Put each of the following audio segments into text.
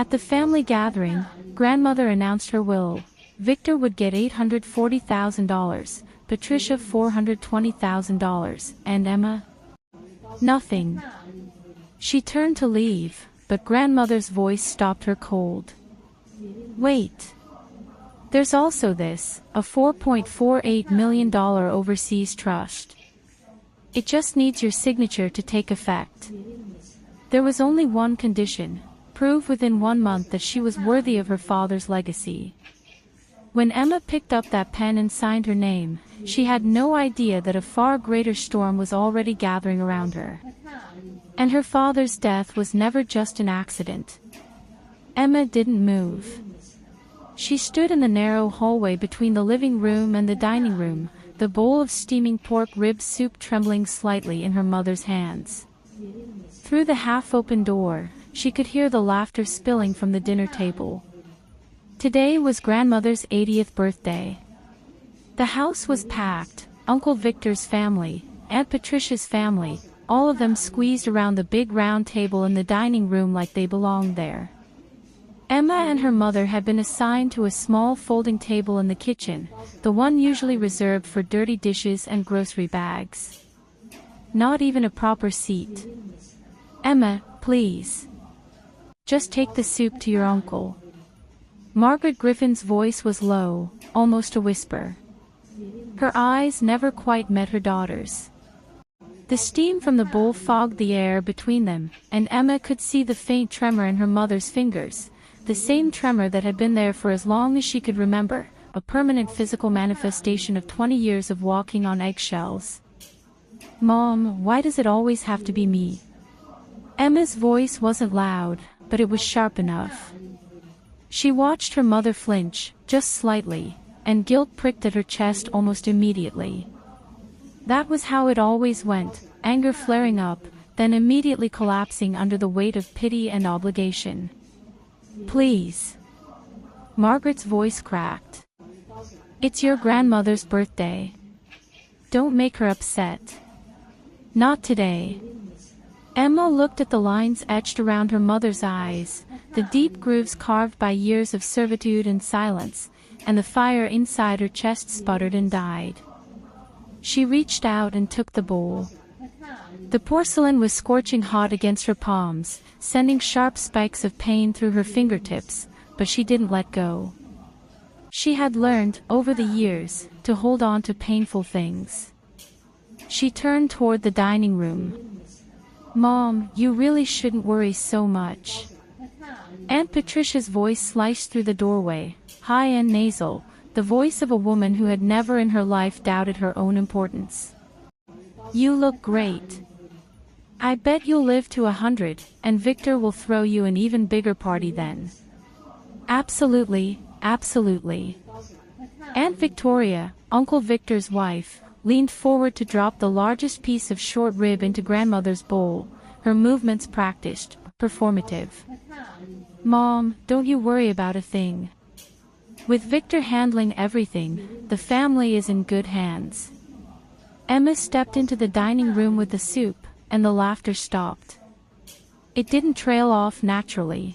At the family gathering, grandmother announced her will. Victor would get $840,000, Patricia $420,000, and Emma? Nothing. She turned to leave, but grandmother's voice stopped her cold. Wait. There's also this, a $4.48 million overseas trust. It just needs your signature to take effect. There was only one condition: prove within 1 month that she was worthy of her father's legacy. When Emma picked up that pen and signed her name, she had no idea that a far greater storm was already gathering around her. And her father's death was never just an accident. Emma didn't move. She stood in the narrow hallway between the living room and the dining room, the bowl of steaming pork rib soup trembling slightly in her mother's hands. Through the half-open door, she could hear the laughter spilling from the dinner table. Today was grandmother's 80th birthday. The house was packed: Uncle Victor's family, Aunt Patricia's family, all of them squeezed around the big round table in the dining room like they belonged there. Emma and her mother had been assigned to a small folding table in the kitchen, the one usually reserved for dirty dishes and grocery bags. Not even a proper seat. "Emma, please. Just take the soup to your uncle." Margaret Griffin's voice was low, almost a whisper. Her eyes never quite met her daughter's. The steam from the bowl fogged the air between them, and Emma could see the faint tremor in her mother's fingers, the same tremor that had been there for as long as she could remember, a permanent physical manifestation of 20 years of walking on eggshells. "Mom, why does it always have to be me?" Emma's voice wasn't loud, but it was sharp enough. She watched her mother flinch, just slightly, and guilt pricked at her chest almost immediately. That was how it always went, anger flaring up, then immediately collapsing under the weight of pity and obligation. "Please." Margaret's voice cracked. "It's your grandmother's birthday. Don't make her upset. Not today." Emma looked at the lines etched around her mother's eyes, the deep grooves carved by years of servitude and silence, and the fire inside her chest sputtered and died. She reached out and took the bowl. The porcelain was scorching hot against her palms, sending sharp spikes of pain through her fingertips, but she didn't let go. She had learned, over the years, to hold on to painful things. She turned toward the dining room. "Mom, you really shouldn't worry so much." Aunt Patricia's voice sliced through the doorway, high and nasal, the voice of a woman who had never in her life doubted her own importance. "You look great. I bet you'll live to 100, and Victor will throw you an even bigger party then." "Absolutely, absolutely." Aunt Victoria, Uncle Victor's wife, leaned forward to drop the largest piece of short rib into grandmother's bowl, her movements practiced, performative. "Mom, don't you worry about a thing. With Victor handling everything, the family is in good hands." Emma stepped into the dining room with the soup, and the laughter stopped. It didn't trail off naturally.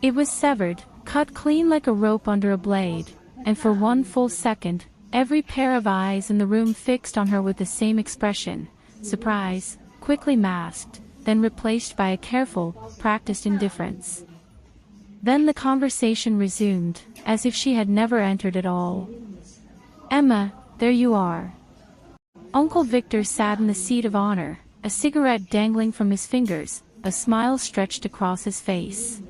It was severed, cut clean like a rope under a blade, and for one full second, every pair of eyes in the room fixed on her with the same expression, surprise, quickly masked, then replaced by a careful, practiced indifference. Then the conversation resumed, as if she had never entered at all. "Emma, there you are." Uncle Victor sat in the seat of honor, a cigarette dangling from his fingers, a smile stretched across his face.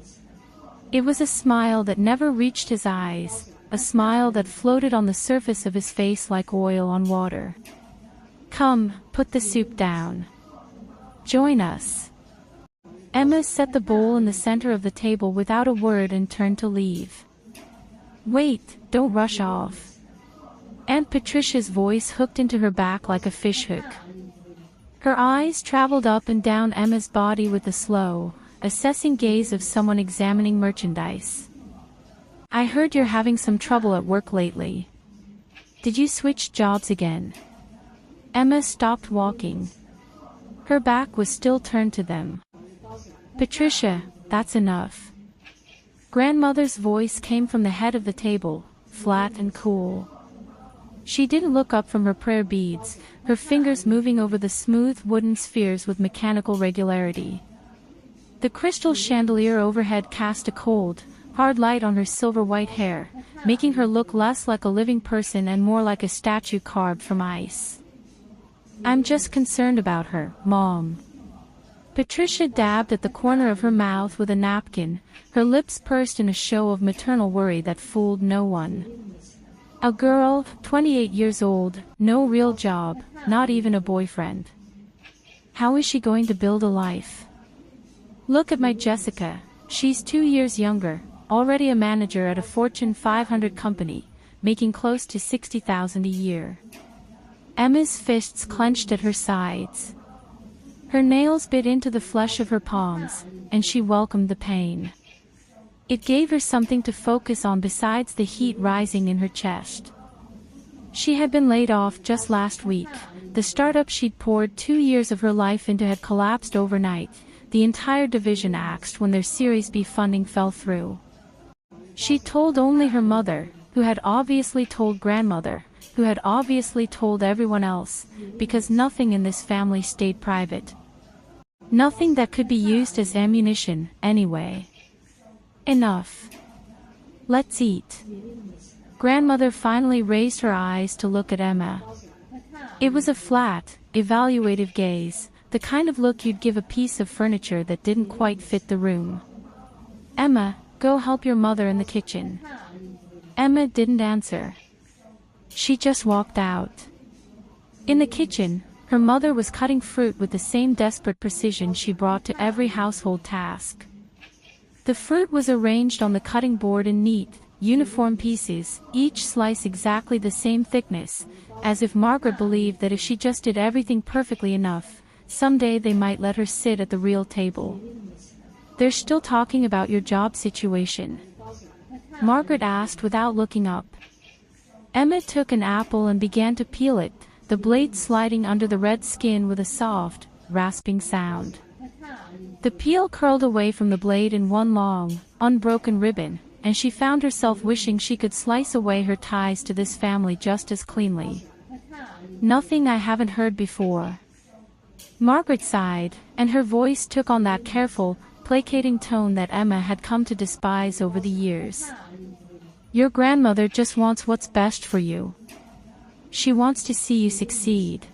It was a smile that never reached his eyes, a smile that floated on the surface of his face like oil on water. "Come, put the soup down. Join us." Emma set the bowl in the center of the table without a word and turned to leave. "Wait, don't rush off." Aunt Patricia's voice hooked into her back like a fishhook. Her eyes traveled up and down Emma's body with the slow, assessing gaze of someone examining merchandise. "I heard you're having some trouble at work lately. Did you switch jobs again?" Emma stopped walking. Her back was still turned to them. "Patricia, that's enough. Grandmother's voice came from the head of the table, flat and cool. She didn't look up from her prayer beads, her fingers moving over the smooth wooden spheres with mechanical regularity. The crystal chandelier overhead cast a cold, hard light on her silver-white hair, making her look less like a living person and more like a statue carved from ice. "I'm just concerned about her, Mom." Patricia dabbed at the corner of her mouth with a napkin, her lips pursed in a show of maternal worry that fooled no one. A girl, 28 years old, no real job, not even a boyfriend. How is she going to build a life? Look at my Jessica, she's 2 years younger, already a manager at a Fortune 500 company, making close to $60,000 a year. Emma's fists clenched at her sides. Her nails bit into the flesh of her palms, and she welcomed the pain. It gave her something to focus on besides the heat rising in her chest. She had been laid off just last week. The startup she'd poured 2 years of her life into had collapsed overnight. The entire division axed when their Series B funding fell through. She told only her mother, who had obviously told grandmother, who had obviously told everyone else, because nothing in this family stayed private. Nothing that could be used as ammunition, anyway. Enough. Let's eat. Grandmother finally raised her eyes to look at Emma. It was a flat, evaluative gaze, the kind of look you'd give a piece of furniture that didn't quite fit the room. "Emma, go help your mother in the kitchen." Emma didn't answer. She just walked out. In the kitchen, her mother was cutting fruit with the same desperate precision she brought to every household task. The fruit was arranged on the cutting board in neat, uniform pieces, each slice exactly the same thickness, as if Margaret believed that if she just did everything perfectly enough, someday they might let her sit at the real table. "They're still talking about your job situation?" Margaret asked without looking up. Emma took an apple and began to peel it, the blade sliding under the red skin with a soft, rasping sound. The peel curled away from the blade in one long, unbroken ribbon, and she found herself wishing she could slice away her ties to this family just as cleanly. "Nothing I haven't heard before." Margaret sighed, and her voice took on that careful, placating tone that Emma had come to despise over the years. "Your grandmother just wants what's best for you. She wants to see you succeed.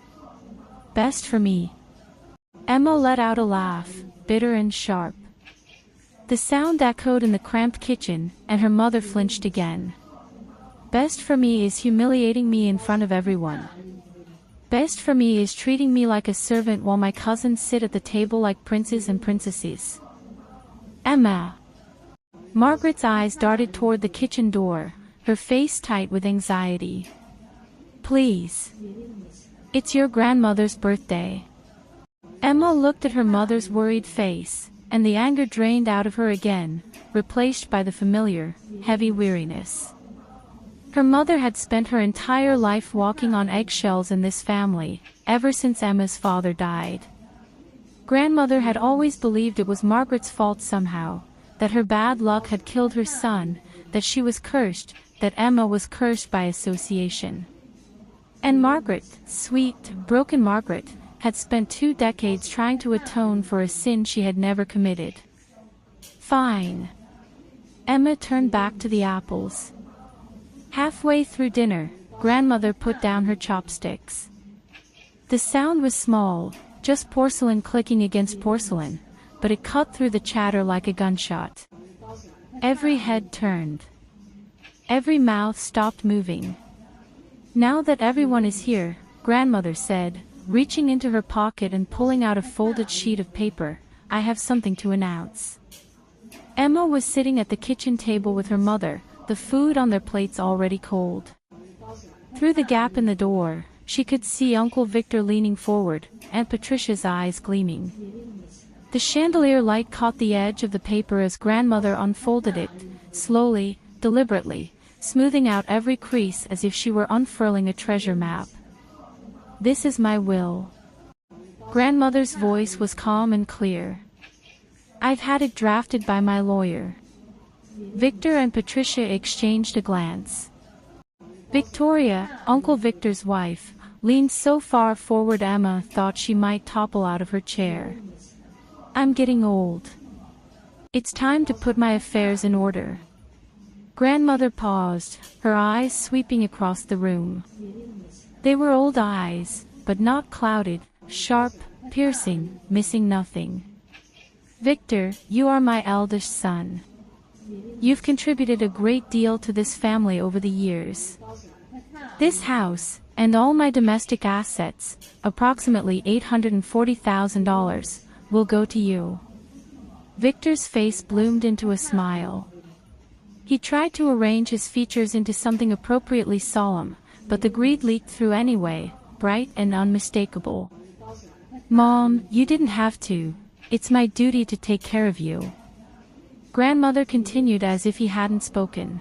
Best for me." Emma let out a laugh, bitter and sharp. The sound echoed in the cramped kitchen, and her mother flinched again. "Best for me is humiliating me in front of everyone. Best for me is treating me like a servant while my cousins sit at the table like princes and princesses." "Emma!" Margaret's eyes darted toward the kitchen door, her face tight with anxiety. "Please. It's your grandmother's birthday." Emma looked at her mother's worried face, and the anger drained out of her again, replaced by the familiar, heavy weariness. Her mother had spent her entire life walking on eggshells in this family, ever since Emma's father died. Grandmother had always believed it was Margaret's fault somehow, that her bad luck had killed her son, that she was cursed, that Emma was cursed by association. And Margaret, sweet, broken Margaret, had spent 2 decades trying to atone for a sin she had never committed. "Fine." Emma turned back to the apples. Halfway through dinner, grandmother put down her chopsticks. The sound was small, just porcelain clicking against porcelain, but it cut through the chatter like a gunshot. Every head turned. Every mouth stopped moving. "Now that everyone is here," grandmother said, reaching into her pocket and pulling out a folded sheet of paper, "I have something to announce." Emma was sitting at the kitchen table with her mother, the food on their plates already cold. Through the gap in the door, she could see Uncle Victor leaning forward, Aunt Patricia's eyes gleaming. The chandelier light caught the edge of the paper as grandmother unfolded it, slowly, deliberately, smoothing out every crease as if she were unfurling a treasure map. "This is my will." Grandmother's voice was calm and clear. "I've had it drafted by my lawyer. Victor and Patricia exchanged a glance. Victoria, Uncle Victor's wife, leaned so far forward Emma thought she might topple out of her chair. "I'm getting old. It's time to put my affairs in order." Grandmother paused, her eyes sweeping across the room. They were old eyes, but not clouded, sharp, piercing, missing nothing. "Victor, you are my eldest son. You've contributed a great deal to this family over the years. This house, and all my domestic assets, approximately $840,000, will go to you." Victor's face bloomed into a smile. He tried to arrange his features into something appropriately solemn, but the greed leaked through anyway, bright and unmistakable. "Mom, you didn't have to. It's my duty to take care of you." Grandmother continued as if he hadn't spoken.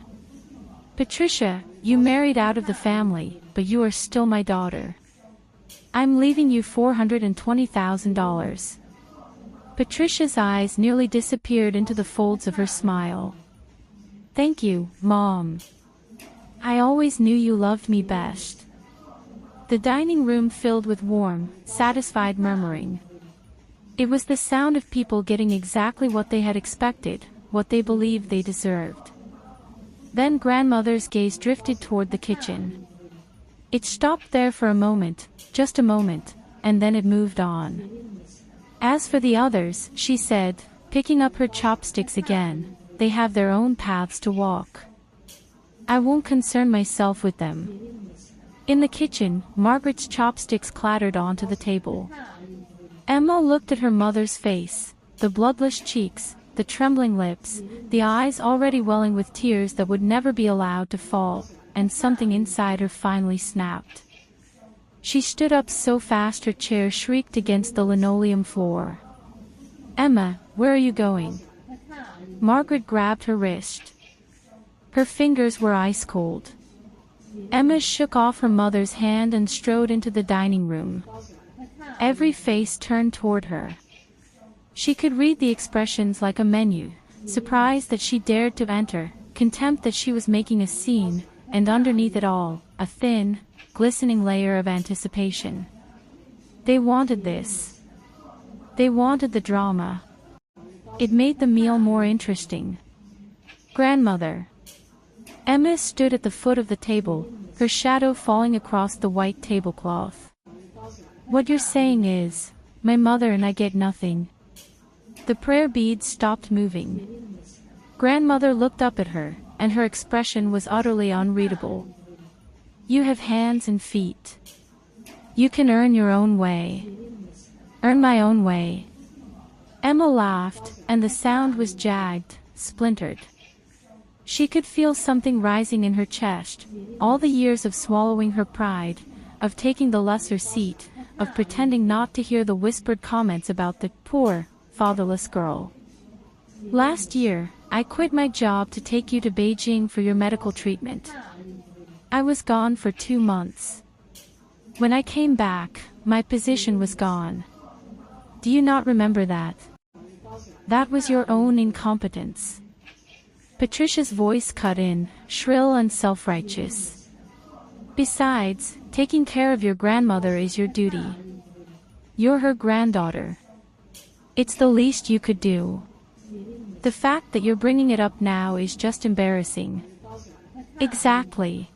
"Patricia, you married out of the family, but you are still my daughter. I'm leaving you $420,000. Patricia's eyes nearly disappeared into the folds of her smile. "Thank you, Mom. I always knew you loved me best." The dining room filled with warm, satisfied murmuring. It was the sound of people getting exactly what they had expected, what they believed they deserved. Then Grandmother's gaze drifted toward the kitchen. It stopped there for a moment, just a moment, and then it moved on. "As for the others," she said, picking up her chopsticks again, "they have their own paths to walk. I won't concern myself with them." In the kitchen, Margaret's chopsticks clattered onto the table. Emma looked at her mother's face, the bloodless cheeks, the trembling lips, the eyes already welling with tears that would never be allowed to fall, and something inside her finally snapped. She stood up so fast her chair shrieked against the linoleum floor. "Emma, where are you going?" Margaret grabbed her wrist. Her fingers were ice cold. Emma shook off her mother's hand and strode into the dining room. Every face turned toward her. She could read the expressions like a menu, surprise that she dared to enter, contempt that she was making a scene, and underneath it all, a thin, glistening layer of anticipation. They wanted this. They wanted the drama. It made the meal more interesting. "Grandmother." Emma stood at the foot of the table, her shadow falling across the white tablecloth. "What you're saying is, my mother and I get nothing." The prayer beads stopped moving. Grandmother looked up at her, and her expression was utterly unreadable. "You have hands and feet. You can earn your own way." "Earn my own way." Emma laughed, and the sound was jagged, splintered. She could feel something rising in her chest, all the years of swallowing her pride, of taking the lesser seat, of pretending not to hear the whispered comments about the poor, fatherless girl. "Last year, I quit my job to take you to Beijing for your medical treatment. I was gone for 2 months. When I came back, my position was gone. Do you not remember that? That was your own incompetence." Patricia's voice cut in, shrill and self-righteous. "Besides, taking care of your grandmother is your duty. You're her granddaughter. It's the least you could do. The fact that you're bringing it up now is just embarrassing." "Exactly."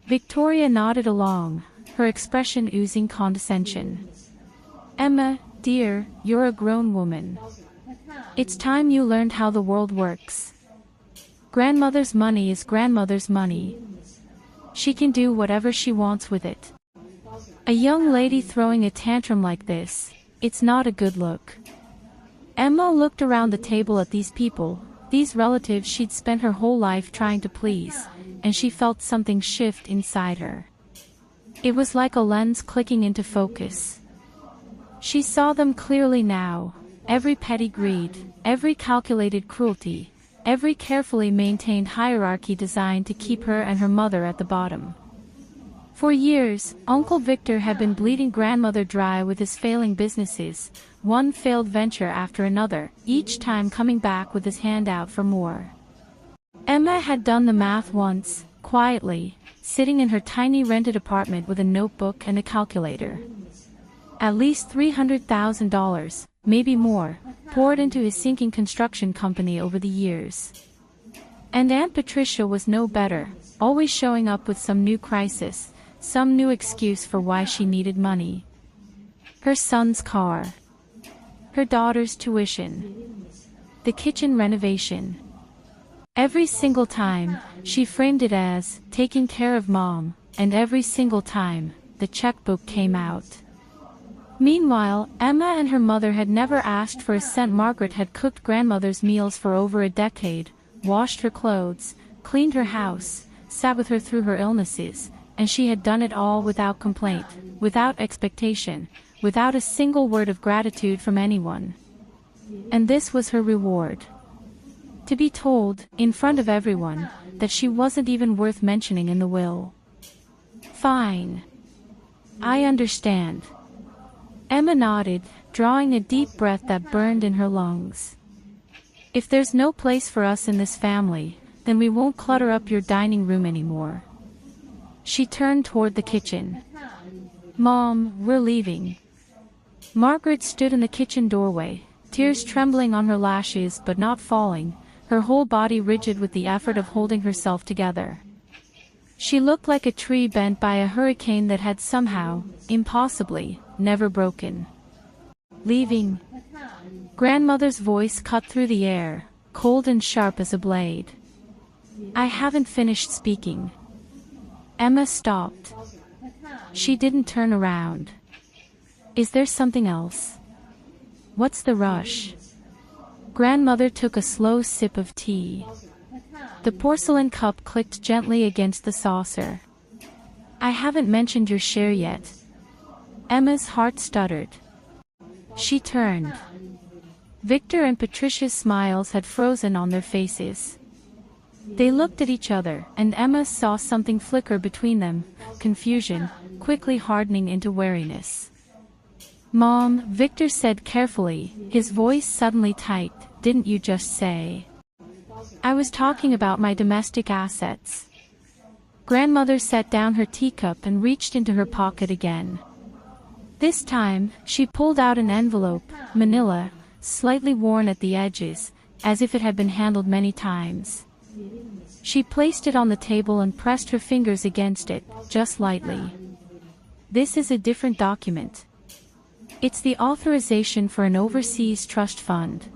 Victoria nodded along, her expression oozing condescension. "Emma, dear, you're a grown woman. It's time you learned how the world works. Grandmother's money is grandmother's money. She can do whatever she wants with it. A young lady throwing a tantrum like this, it's not a good look." Emma looked around the table at these people, these relatives she'd spent her whole life trying to please, and she felt something shift inside her. It was like a lens clicking into focus. She saw them clearly now, every petty greed, every calculated cruelty, every carefully maintained hierarchy designed to keep her and her mother at the bottom. For years, Uncle Victor had been bleeding grandmother dry with his failing businesses, one failed venture after another, each time coming back with his hand out for more. Emma had done the math once, quietly, sitting in her tiny rented apartment with a notebook and a calculator. At least $300,000, maybe more, poured into his sinking construction company over the years. And Aunt Patricia was no better, always showing up with some new crisis, some new excuse for why she needed money. Her son's car. Her daughter's tuition. The kitchen renovation. Every single time, she framed it as taking care of Mom, and every single time, the checkbook came out. Meanwhile, Emma and her mother had never asked for a cent. Margaret had cooked grandmother's meals for over a decade, washed her clothes, cleaned her house, sat with her through her illnesses, and she had done it all without complaint, without expectation, without a single word of gratitude from anyone. And this was her reward. To be told, in front of everyone, that she wasn't even worth mentioning in the will. Fine. I understand. Emma nodded, drawing a deep breath that burned in her lungs. If there's no place for us in this family, then we won't clutter up your dining room anymore. She turned toward the kitchen. Mom, we're leaving. Margaret stood in the kitchen doorway, tears trembling on her lashes but not falling, her whole body rigid with the effort of holding herself together. She looked like a tree bent by a hurricane that had somehow, impossibly, never broken. Leaving. Grandmother's voice cut through the air, cold and sharp as a blade. I haven't finished speaking. Emma stopped. She didn't turn around. Is there something else? What's the rush? Grandmother took a slow sip of tea. The porcelain cup clicked gently against the saucer. I haven't mentioned your share yet. Emma's heart stuttered. She turned. Victor and Patricia's smiles had frozen on their faces. They looked at each other, and Emma saw something flicker between them, confusion, quickly hardening into wariness. Mom, Victor said carefully, his voice suddenly tight, didn't you just say? I was talking about my domestic assets. Grandmother set down her teacup and reached into her pocket again. This time, she pulled out an envelope, manila, slightly worn at the edges, as if it had been handled many times. She placed it on the table and pressed her fingers against it, just lightly. This is a different document. It's the authorization for an overseas trust fund.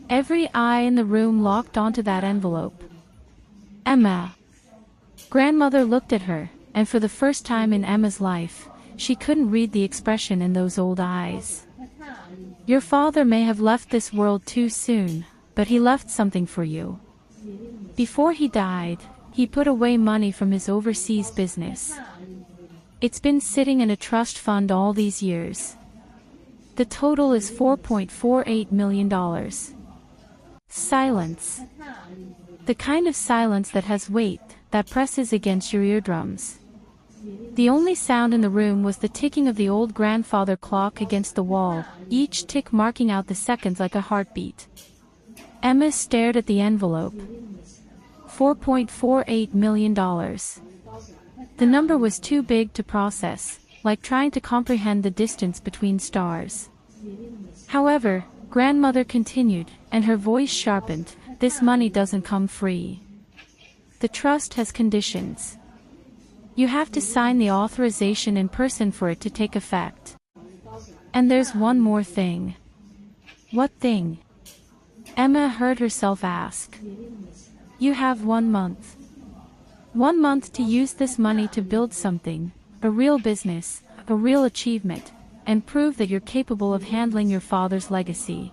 Every eye in the room locked onto that envelope. Emma. Grandmother looked at her, and for the first time in Emma's life, she couldn't read the expression in those old eyes. Your father may have left this world too soon, but he left something for you. Before he died, he put away money from his overseas business. It's been sitting in a trust fund all these years. The total is $4.48 million. Silence. The kind of silence that has weight, that presses against your eardrums. The only sound in the room was the ticking of the old grandfather clock against the wall, each tick marking out the seconds like a heartbeat. Emma stared at the envelope. $4.48 million. The number was too big to process, like trying to comprehend the distance between stars. However, Grandmother continued, and her voice sharpened, this money doesn't come free. The trust has conditions. You have to sign the authorization in person for it to take effect. And there's one more thing. What thing? Emma heard herself ask. You have 1 month. 1 month to use this money to build something, a real business, a real achievement, and prove that you're capable of handling your father's legacy.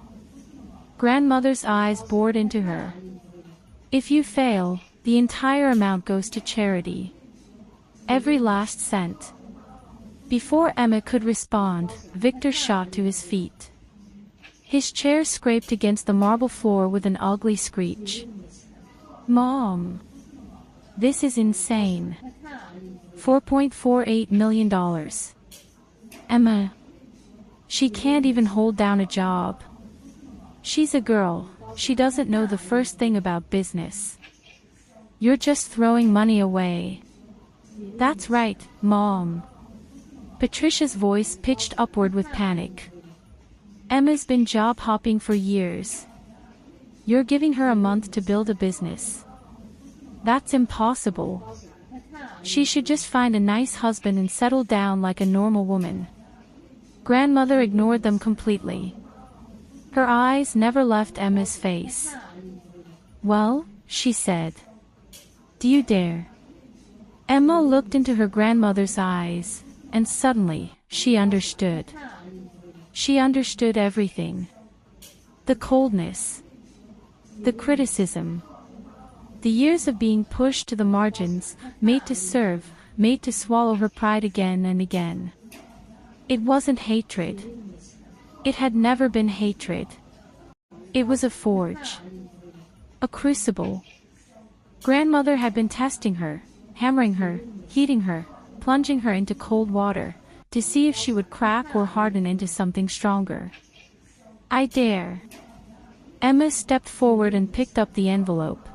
Grandmother's eyes bored into her. If you fail, the entire amount goes to charity. Every last cent. Before Emma could respond, Victor shot to his feet. His chair scraped against the marble floor with an ugly screech. Mom! This is insane. $4.48 million. Emma. She can't even hold down a job. She's a girl, she doesn't know the first thing about business. You're just throwing money away. That's right, Mom. Patricia's voice pitched upward with panic. Emma's been job hopping for years. You're giving her a month to build a business. That's impossible. She should just find a nice husband and settle down like a normal woman. Grandmother ignored them completely. Her eyes never left Emma's face. Well, she said. Do you dare? Emma looked into her grandmother's eyes, and suddenly, she understood. She understood everything. The coldness. The criticism. The years of being pushed to the margins, made to serve, made to swallow her pride again and again. It wasn't hatred. It had never been hatred. It was a forge. A crucible. Grandmother had been testing her, hammering her, heating her, plunging her into cold water, to see if she would crack or harden into something stronger. I dare. Emma stepped forward and picked up the envelope.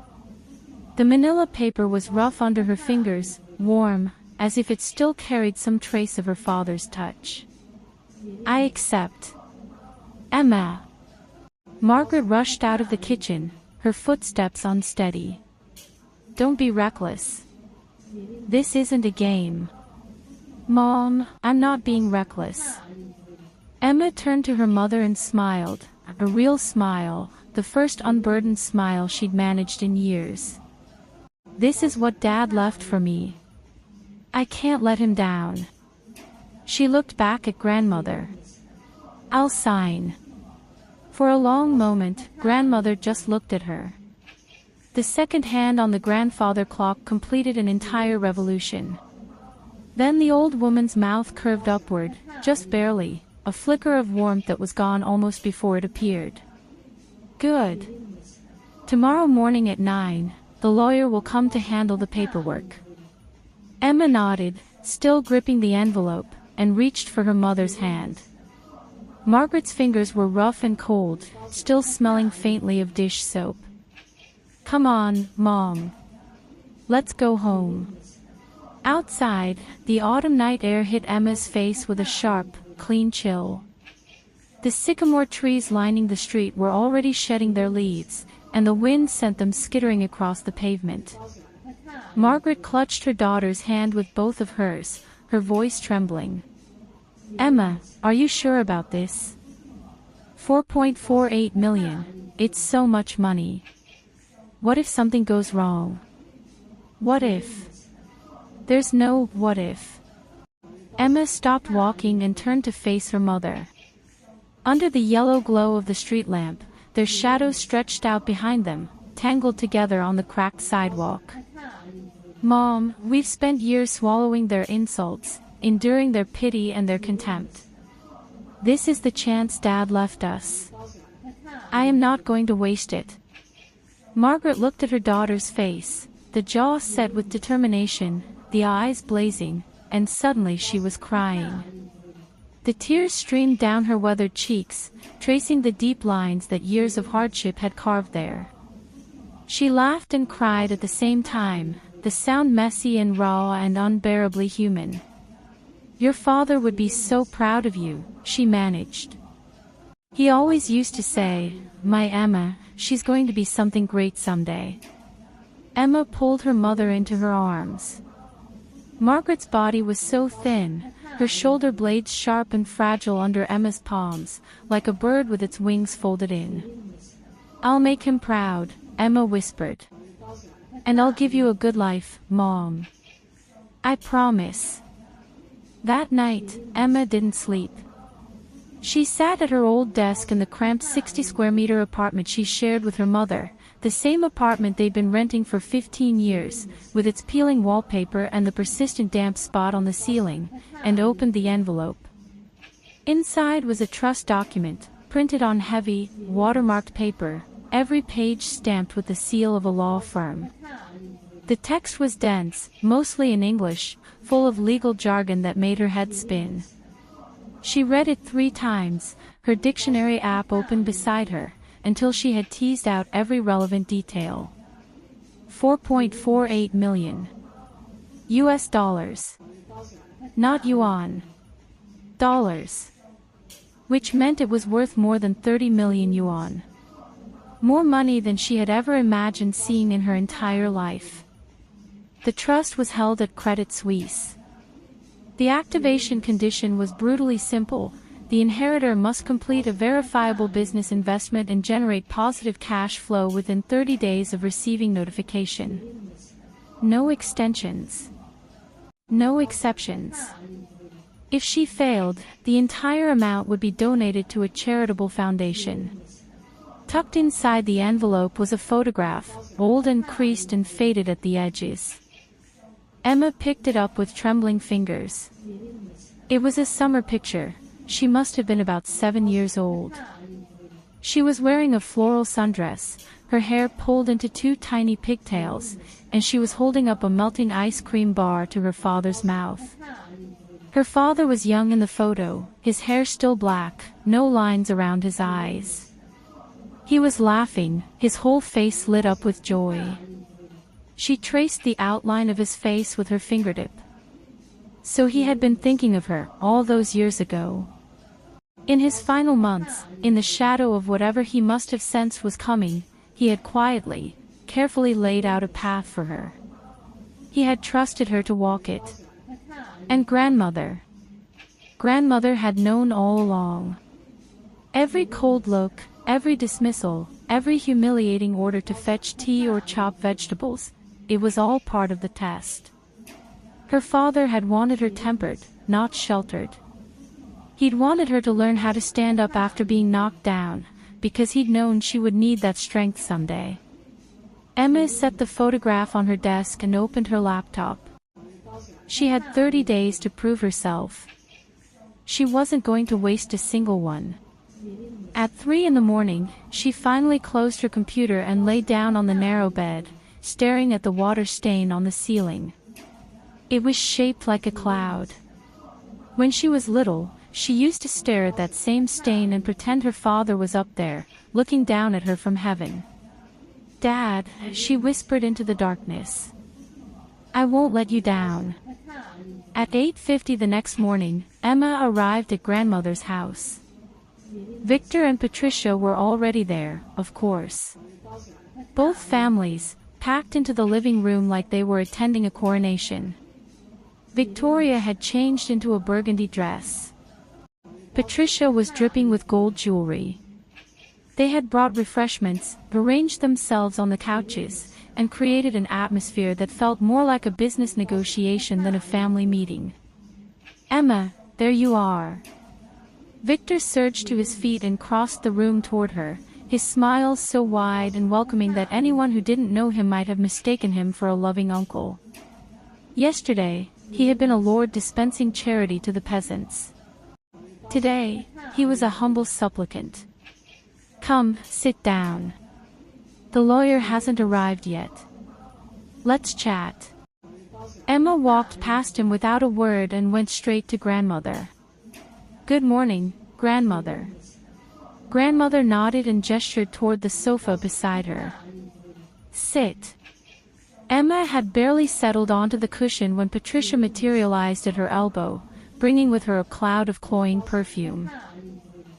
The manila paper was rough under her fingers, warm, as if it still carried some trace of her father's touch. I accept. Emma. Margaret rushed out of the kitchen, her footsteps unsteady. Don't be reckless. This isn't a game. Mom, I'm not being reckless. Emma turned to her mother and smiled, a real smile, the first unburdened smile she'd managed in years. This is what Dad left for me. I can't let him down. She looked back at Grandmother. I'll sign. For a long moment, Grandmother just looked at her. The second hand on the grandfather clock completed an entire revolution. Then the old woman's mouth curved upward, just barely, a flicker of warmth that was gone almost before it appeared. Good. Tomorrow morning at 9, the lawyer will come to handle the paperwork. Emma nodded, still gripping the envelope, and reached for her mother's hand. Margaret's fingers were rough and cold, still smelling faintly of dish soap. Come on, Mom. Let's go home. Outside, the autumn night air hit Emma's face with a sharp, clean chill. The sycamore trees lining the street were already shedding their leaves, and the wind sent them skittering across the pavement. Margaret clutched her daughter's hand with both of hers, her voice trembling. Emma, are you sure about this? 4.48 million. It's so much money. What if something goes wrong? What if? There's no what if. Emma stopped walking and turned to face her mother. Under the yellow glow of the street lamp, their shadows stretched out behind them, tangled together on the cracked sidewalk. Mom, we've spent years swallowing their insults, enduring their pity and their contempt. This is the chance Dad left us. I am not going to waste it. Margaret looked at her daughter's face, the jaw set with determination, the eyes blazing, and suddenly she was crying. The tears streamed down her weathered cheeks, tracing the deep lines that years of hardship had carved there. She laughed and cried at the same time, the sound messy and raw and unbearably human. Your father would be so proud of you, she managed. He always used to say, my Emma, she's going to be something great someday. Emma pulled her mother into her arms. Margaret's body was so thin, her shoulder blades sharp and fragile under Emma's palms, like a bird with its wings folded in. I'll make him proud, Emma whispered. And I'll give you a good life, Mom. I promise. That night, Emma didn't sleep. She sat at her old desk in the cramped 60-square-meter apartment she shared with her mother, the same apartment they'd been renting for 15 years, with its peeling wallpaper and the persistent damp spot on the ceiling, and opened the envelope. Inside was a trust document, printed on heavy, watermarked paper, every page stamped with the seal of a law firm. The text was dense, mostly in English, full of legal jargon that made her head spin. She read it 3 times, her dictionary app open beside her, until she had teased out every relevant detail. 4.48 million US dollars. Not yuan. Dollars. Which meant it was worth more than 30 million yuan. More money than she had ever imagined seeing in her entire life. The trust was held at Credit Suisse. The activation condition was brutally simple. The inheritor must complete a verifiable business investment and generate positive cash flow within 30 days of receiving notification. No extensions. No exceptions. If she failed, the entire amount would be donated to a charitable foundation. Tucked inside the envelope was a photograph, old and creased and faded at the edges. Emma picked it up with trembling fingers. It was a summer picture. She must have been about 7 years old. She was wearing a floral sundress, her hair pulled into 2 tiny pigtails, and she was holding up a melting ice cream bar to her father's mouth. Her father was young in the photo, his hair still black, no lines around his eyes. He was laughing, his whole face lit up with joy. She traced the outline of his face with her fingertip. So he had been thinking of her, all those years ago. In his final months, in the shadow of whatever he must have sensed was coming, he had quietly, carefully laid out a path for her. He had trusted her to walk it. And grandmother. Grandmother had known all along. Every cold look, every dismissal, every humiliating order to fetch tea or chop vegetables, it was all part of the test. Her father had wanted her tempered, not sheltered. He'd wanted her to learn how to stand up after being knocked down, because he'd known she would need that strength someday. Emma set the photograph on her desk and opened her laptop. She had 30 days to prove herself. She wasn't going to waste a single one. At 3 in the morning, she finally closed her computer and lay down on the narrow bed, staring at the water stain on the ceiling. It was shaped like a cloud. When she was little, she used to stare at that same stain and pretend her father was up there, looking down at her from heaven. "Dad," she whispered into the darkness. "I won't let you down." At 8:50 the next morning, Emma arrived at grandmother's house. Victor and Patricia were already there, of course. Both families, packed into the living room like they were attending a coronation. Victoria had changed into a burgundy dress. Patricia was dripping with gold jewelry. They had brought refreshments, arranged themselves on the couches, and created an atmosphere that felt more like a business negotiation than a family meeting. "Emma, there you are." Victor surged to his feet and crossed the room toward her, his smile so wide and welcoming that anyone who didn't know him might have mistaken him for a loving uncle. Yesterday, he had been a lord dispensing charity to the peasants. Today, he was a humble supplicant. "Come, sit down. The lawyer hasn't arrived yet. Let's chat." Emma walked past him without a word and went straight to grandmother. "Good morning, grandmother." Grandmother nodded and gestured toward the sofa beside her. "Sit." Emma had barely settled onto the cushion when Patricia materialized at her elbow, bringing with her a cloud of cloying perfume.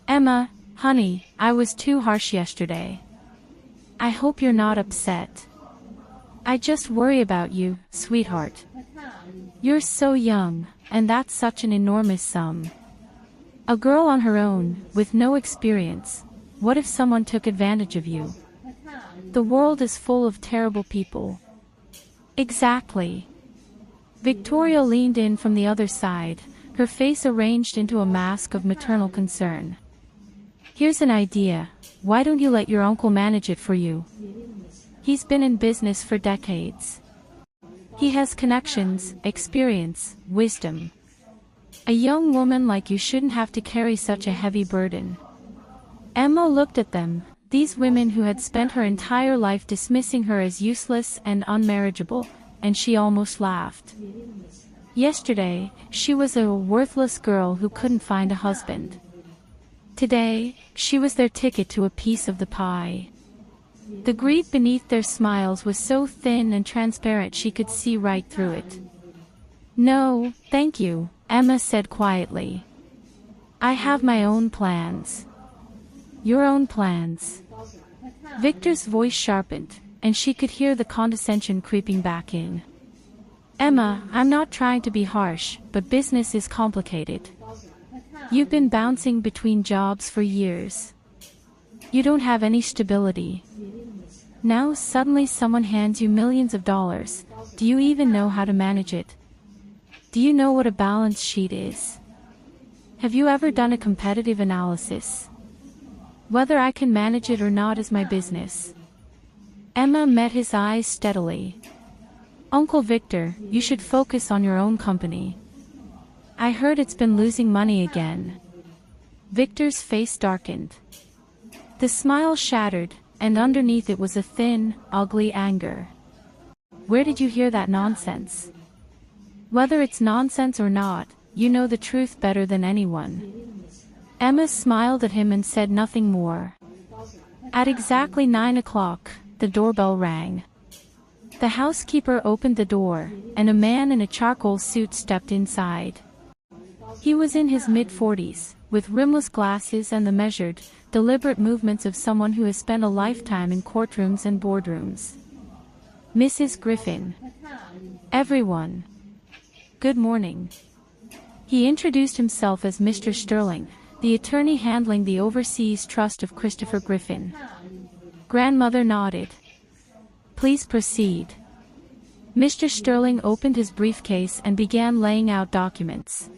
"Emma, honey, I was too harsh yesterday. I hope you're not upset. I just worry about you, sweetheart. You're so young, and that's such an enormous sum. A girl on her own, with no experience. What if someone took advantage of you? The world is full of terrible people." "Exactly." Victoria leaned in from the other side, her face arranged into a mask of maternal concern. "Here's an idea. Why don't you let your uncle manage it for you? He's been in business for decades. He has connections, experience, wisdom. A young woman like you shouldn't have to carry such a heavy burden." Emma looked at them, these women who had spent her entire life dismissing her as useless and unmarriageable, and she almost laughed. Yesterday, she was a worthless girl who couldn't find a husband. Today, she was their ticket to a piece of the pie. The greed beneath their smiles was so thin and transparent she could see right through it. "No, thank you," Emma said quietly. "I have my own plans." "Your own plans?" Victor's voice sharpened, and she could hear the condescension creeping back in. "Emma, I'm not trying to be harsh, but business is complicated. You've been bouncing between jobs for years. You don't have any stability. Now suddenly someone hands you millions of dollars. Do you even know how to manage it? Do you know what a balance sheet is? Have you ever done a competitive analysis? Whether I can manage it or not is my business." Emma met his eyes steadily. "Uncle Victor, you should focus on your own company. I heard it's been losing money again." Victor's face darkened. The smile shattered, and underneath it was a thin, ugly anger. "Where did you hear that nonsense? Whether it's nonsense or not, you know the truth better than anyone." Emma smiled at him and said nothing more. At exactly 9 o'clock, the doorbell rang. The housekeeper opened the door, and a man in a charcoal suit stepped inside. He was in his mid-40s, with rimless glasses and the measured, deliberate movements of someone who has spent a lifetime in courtrooms and boardrooms. "Mrs. Griffin. Everyone. Good morning." He introduced himself as Mr. Sterling, the attorney handling the overseas trust of Christopher Griffin. Grandmother nodded. "Please proceed." Mr. Sterling opened his briefcase and began laying out documents.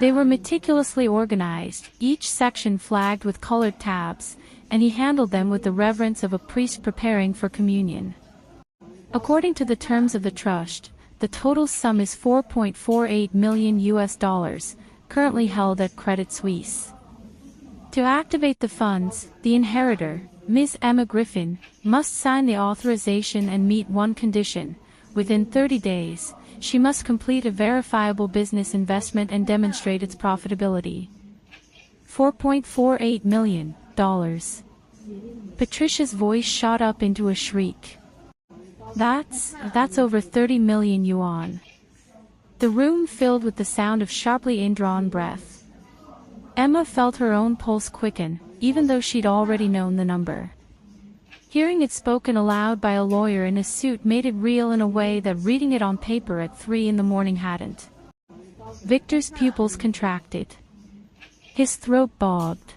They were meticulously organized, each section flagged with colored tabs, and he handled them with the reverence of a priest preparing for communion. According to the terms of the trust, the total sum is $4.48 million, currently held at Credit Suisse. To activate the funds, the inheritor, Ms. Emma Griffin, must sign the authorization and meet one condition. Within 30 days, she must complete a verifiable business investment and demonstrate its profitability. $4.48 million. Patricia's voice shot up into a shriek. That's over 30 million yuan. The room filled with the sound of sharply indrawn breath. Emma felt her own pulse quicken, even though she'd already known the number. Hearing it spoken aloud by a lawyer in a suit made it real in a way that reading it on paper at 3 in the morning hadn't. Victor's pupils contracted. His throat bobbed.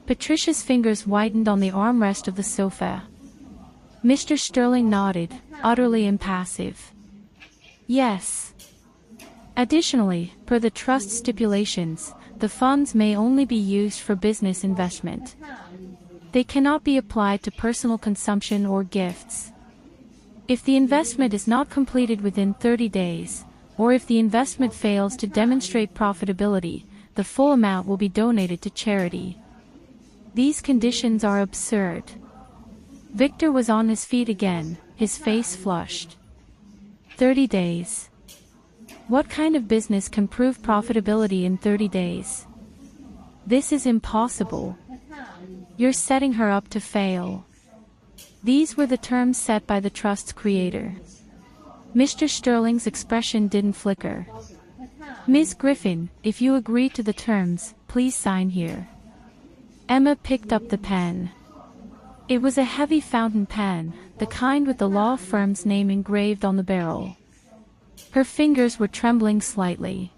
Patricia's fingers whitened on the armrest of the sofa. Mr. Sterling nodded, utterly impassive. "Yes. Additionally, per the trust stipulations, the funds may only be used for business investment. They cannot be applied to personal consumption or gifts. If the investment is not completed within 30 days, or if the investment fails to demonstrate profitability, the full amount will be donated to charity. These conditions are absurd." Victor was on his feet again, his face flushed. 30 days. What kind of business can prove profitability in 30 days? This is impossible. You're setting her up to fail. These were the terms set by the trust's creator. Mr. Sterling's expression didn't flicker. "Ms. Griffin, if you agree to the terms, please sign here." Emma picked up the pen. It was a heavy fountain pen, the kind with the law firm's name engraved on the barrel. Her fingers were trembling slightly.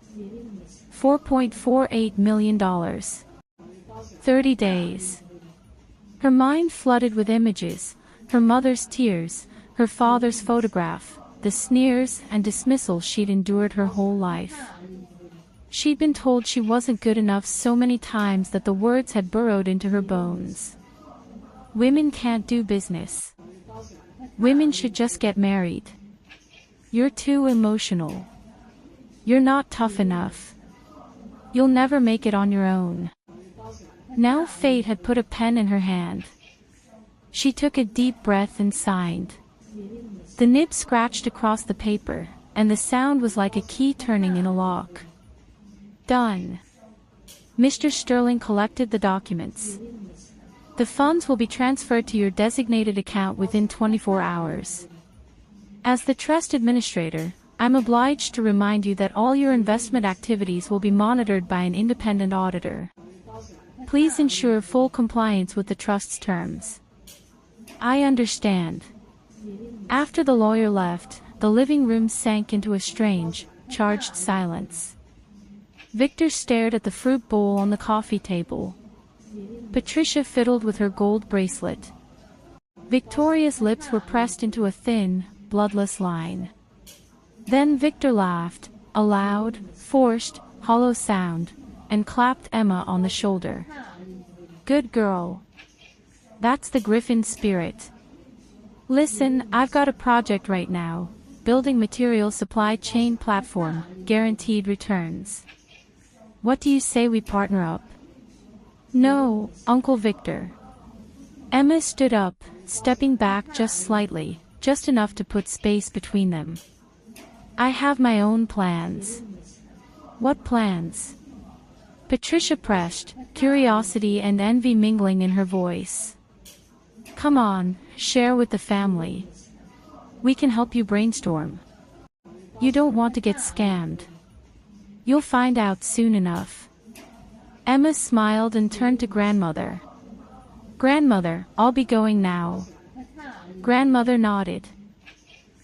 $4.48 million. 30 days. Her mind flooded with images, her mother's tears, her father's photograph, the sneers and dismissal she'd endured her whole life. She'd been told she wasn't good enough so many times that the words had burrowed into her bones. Women can't do business. Women should just get married. You're too emotional. You're not tough enough. You'll never make it on your own. Now fate had put a pen in her hand. She took a deep breath and signed. The nib scratched across the paper, and the sound was like a key turning in a lock. Done. Mr. Sterling collected the documents. The funds will be transferred to your designated account within 24 hours. As the trust administrator, I'm obliged to remind you that all your investment activities will be monitored by an independent auditor. Please ensure full compliance with the trust's terms. I understand. After the lawyer left, the living room sank into a strange, charged silence. Victor stared at the fruit bowl on the coffee table. Patricia fiddled with her gold bracelet. Victoria's lips were pressed into a thin, bloodless line. Then Victor laughed, a loud, forced, hollow sound, and clapped Emma on the shoulder. Good girl. That's the Griffin spirit. Listen, I've got a project right now, building material supply chain platform, guaranteed returns. What do you say we partner up? No, Uncle Victor. Emma stood up, stepping back just slightly, just enough to put space between them. I have my own plans. What plans? Patricia pressed, curiosity and envy mingling in her voice. Come on, share with the family. We can help you brainstorm. You don't want to get scammed. You'll find out soon enough. Emma smiled and turned to grandmother. Grandmother, I'll be going now. Grandmother nodded.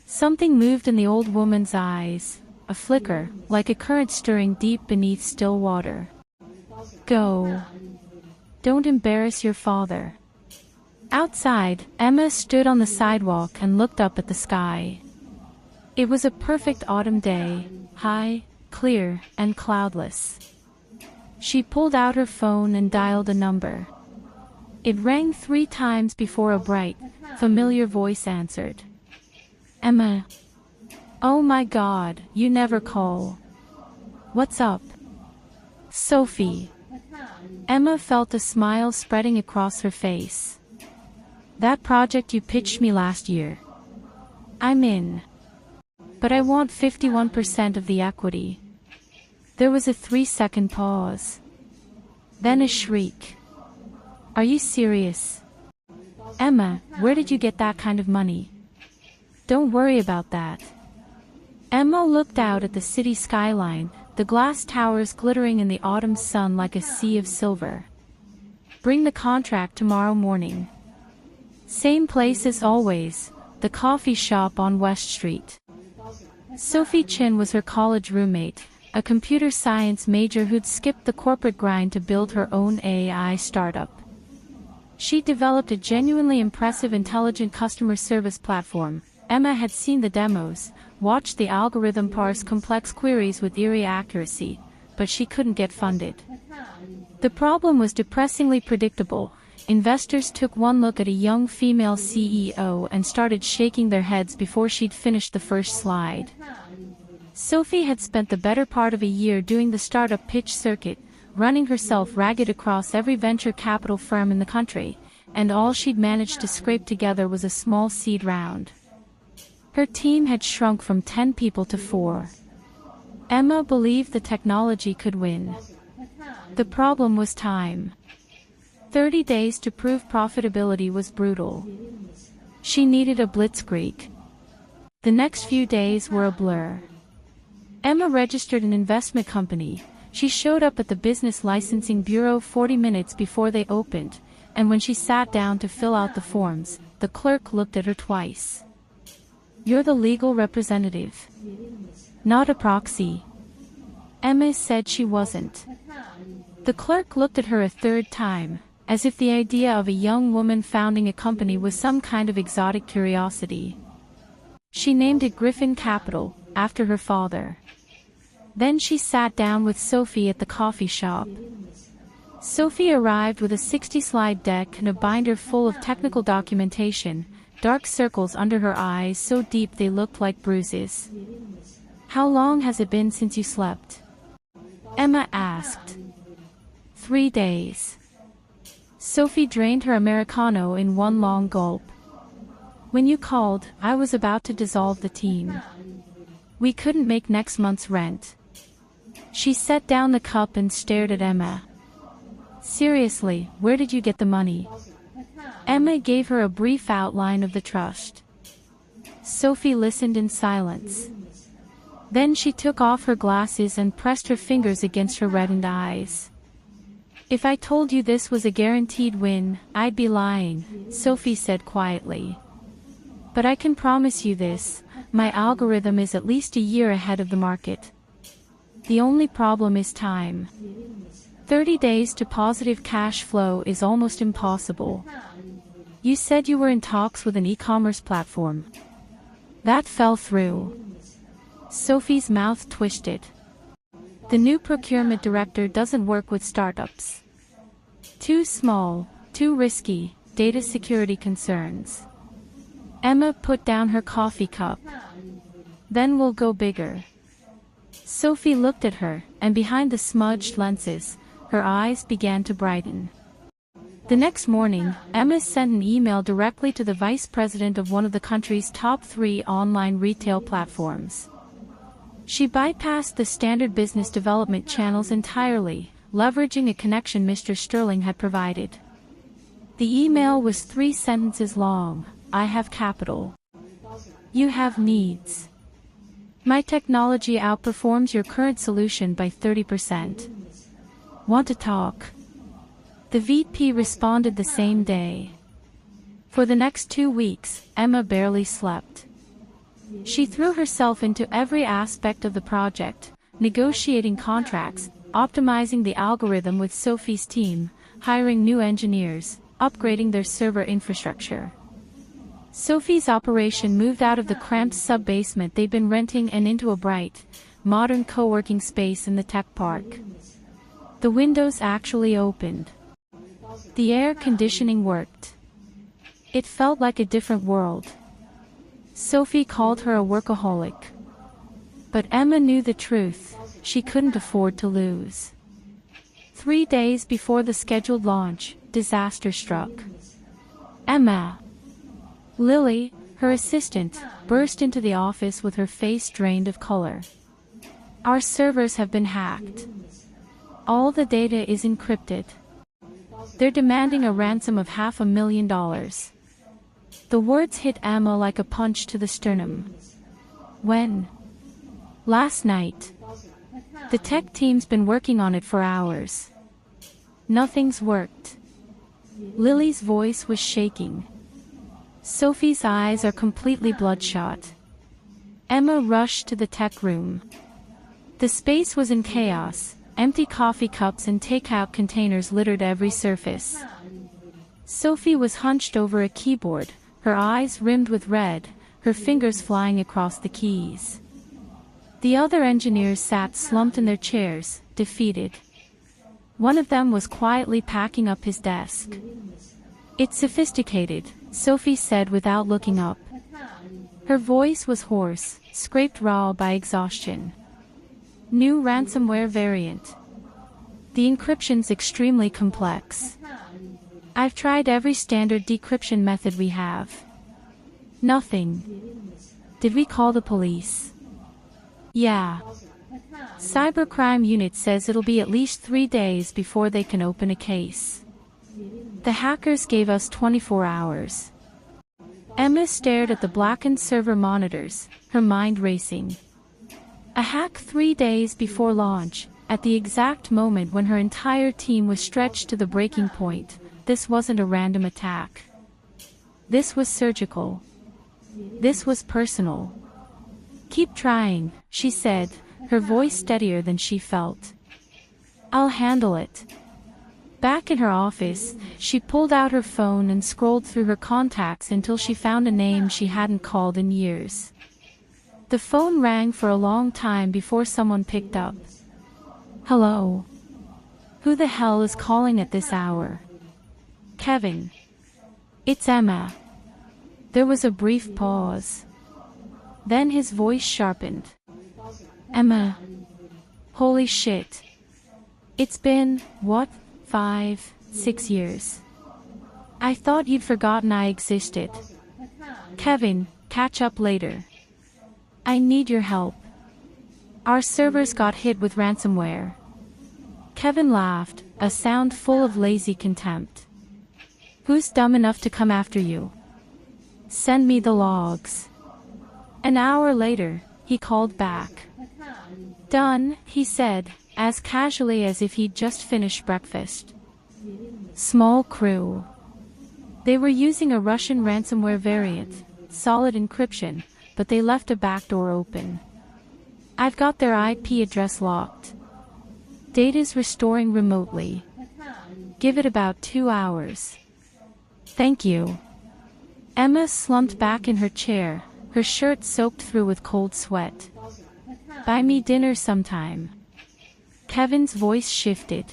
Something moved in the old woman's eyes, a flicker, like a current stirring deep beneath still water. Go. Don't embarrass your father. Outside, Emma stood on the sidewalk and looked up at the sky. It was a perfect autumn day, high, clear, and cloudless. She pulled out her phone and dialed a number. It rang 3 times before a bright, familiar voice answered. Emma. Oh my God, you never call. What's up? Sophie. Emma felt a smile spreading across her face. That project you pitched me last year. I'm in. But I want 51% of the equity. There was a 3-second pause. Then a shriek. Are you serious? Emma, where did you get that kind of money? Don't worry about that. Emma looked out at the city skyline, the glass towers glittering in the autumn sun like a sea of silver. Bring the contract tomorrow morning. Same place as always, the coffee shop on West Street. Sophie Chin was her college roommate, a computer science major who'd skipped the corporate grind to build her own AI startup. She developed a genuinely impressive intelligent customer service platform. Emma had seen the demos, watched the algorithm parse complex queries with eerie accuracy, but she couldn't get funded. The problem was depressingly predictable. Investors took one look at a young female CEO and started shaking their heads before she'd finished the first slide. Sophie had spent the better part of a year doing the startup pitch circuit, running herself ragged across every venture capital firm in the country, and all she'd managed to scrape together was a small seed round. Her team had shrunk from 10 people to 4. Emma believed the technology could win. The problem was time. 30 days to prove profitability was brutal. She needed a blitzkrieg. The next few days were a blur. Emma registered an investment company. She showed up at the business licensing bureau 40 minutes before they opened, and when she sat down to fill out the forms, the clerk looked at her twice. You're the legal representative. Not a proxy. Emma said she wasn't. The clerk looked at her a third time, as if the idea of a young woman founding a company was some kind of exotic curiosity. She named it Griffin Capital, after her father. Then she sat down with Sophie at the coffee shop. Sophie arrived with a 60-slide deck and a binder full of technical documentation, dark circles under her eyes so deep they looked like bruises. How long has it been since you slept? Emma asked. 3 days. Sophie drained her Americano in one long gulp. When you called, I was about to dissolve the team. We couldn't make next month's rent. She set down the cup and stared at Emma. Seriously, where did you get the money? Emma gave her a brief outline of the trust. Sophie listened in silence. Then she took off her glasses and pressed her fingers against her reddened eyes. "If I told you this was a guaranteed win, I'd be lying," Sophie said quietly. "But I can promise you this, my algorithm is at least a year ahead of the market. The only problem is time. 30 days to positive cash flow is almost impossible. You said you were in talks with an e-commerce platform. That fell through." Sophie's mouth twisted. "The new procurement director doesn't work with startups. Too small, too risky, data security concerns." Emma put down her coffee cup. "Then we'll go bigger." Sophie looked at her, and behind the smudged lenses, her eyes began to brighten. The next morning, Emma sent an email directly to the vice president of one of the country's top 3 online retail platforms. She bypassed the standard business development channels entirely, leveraging a connection Mr. Sterling had provided. The email was 3 sentences long. "I have capital. You have needs. My technology outperforms your current solution by 30%. Want to talk?" The VP responded the same day. For the next 2 weeks, Emma barely slept. She threw herself into every aspect of the project, negotiating contracts, optimizing the algorithm with Sophie's team, hiring new engineers, upgrading their server infrastructure. Sophie's operation moved out of the cramped sub-basement they'd been renting and into a bright, modern co-working space in the tech park. The windows actually opened. The air conditioning worked. It felt like a different world. Sophie called her a workaholic. But Emma knew the truth. She couldn't afford to lose. 3 days before the scheduled launch, disaster struck. Emma. Lily, her assistant, burst into the office with her face drained of color. "Our servers have been hacked. All the data is encrypted. They're demanding a ransom of $500,000. The words hit Emma like a punch to the sternum. "When?" "Last night. The tech team's been working on it for hours. Nothing's worked." Lily's voice was shaking. Sophie's eyes are completely bloodshot. Emma rushed to the tech room. The space was in chaos. Empty coffee cups and takeout containers littered every surface. Sophie was hunched over a keyboard, her eyes rimmed with red, her fingers flying across the keys. The other engineers sat slumped in their chairs, defeated. One of them was quietly packing up his desk. "It's sophisticated," Sophie said without looking up. Her voice was hoarse, scraped raw by exhaustion. "New ransomware variant. The encryption's extremely complex. I've tried every standard decryption method we have. Nothing. Did we call the police?" "Yeah. Cybercrime unit says it'll be at least 3 days before they can open a case. The hackers gave us 24 hours. Emma stared at the blackened server monitors, her mind racing. A hack 3 days before launch, at the exact moment when her entire team was stretched to the breaking point. This wasn't a random attack. This was surgical. This was personal. "Keep trying," she said, her voice steadier than she felt. "I'll handle it." Back in her office, she pulled out her phone and scrolled through her contacts until she found a name she hadn't called in years. The phone rang for a long time before someone picked up. "Hello? Who the hell is calling at this hour?" "Kevin. It's Emma." There was a brief pause. Then his voice sharpened. "Emma. Holy shit. It's been, what, 5, 6 years. I thought you'd forgotten I existed. Kevin, catch up later. I need your help. Our servers got hit with ransomware." Kevin laughed, a sound full of lazy contempt. Who's dumb enough to come after you? Send me the logs. An hour later, he called back. Done, he said, as casually as if he'd just finished breakfast. Small crew. They were using a Russian ransomware variant, solid encryption, but they left a backdoor open. I've got their IP address locked. Data's restoring remotely. Give it about 2 hours. Thank you. Emma slumped back in her chair, her shirt soaked through with cold sweat. Buy me dinner sometime. Kevin's voice shifted.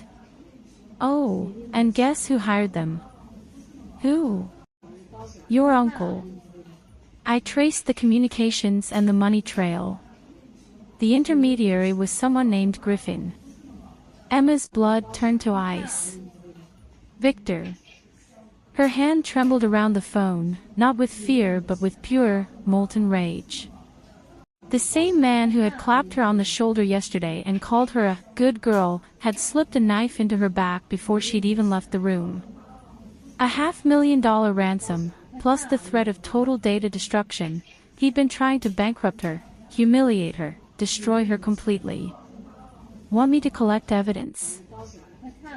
Oh, and guess who hired them? Who? Your uncle. I traced the communications and the money trail. The intermediary was someone named Griffin. Emma's blood turned to ice. Victor. Her hand trembled around the phone, not with fear but with pure, molten rage. The same man who had clapped her on the shoulder yesterday and called her a good girl had slipped a knife into her back before she'd even left the room. $500,000 ransom, plus the threat of total data destruction. He'd been trying to bankrupt her, humiliate her, destroy her completely. Want me to collect evidence?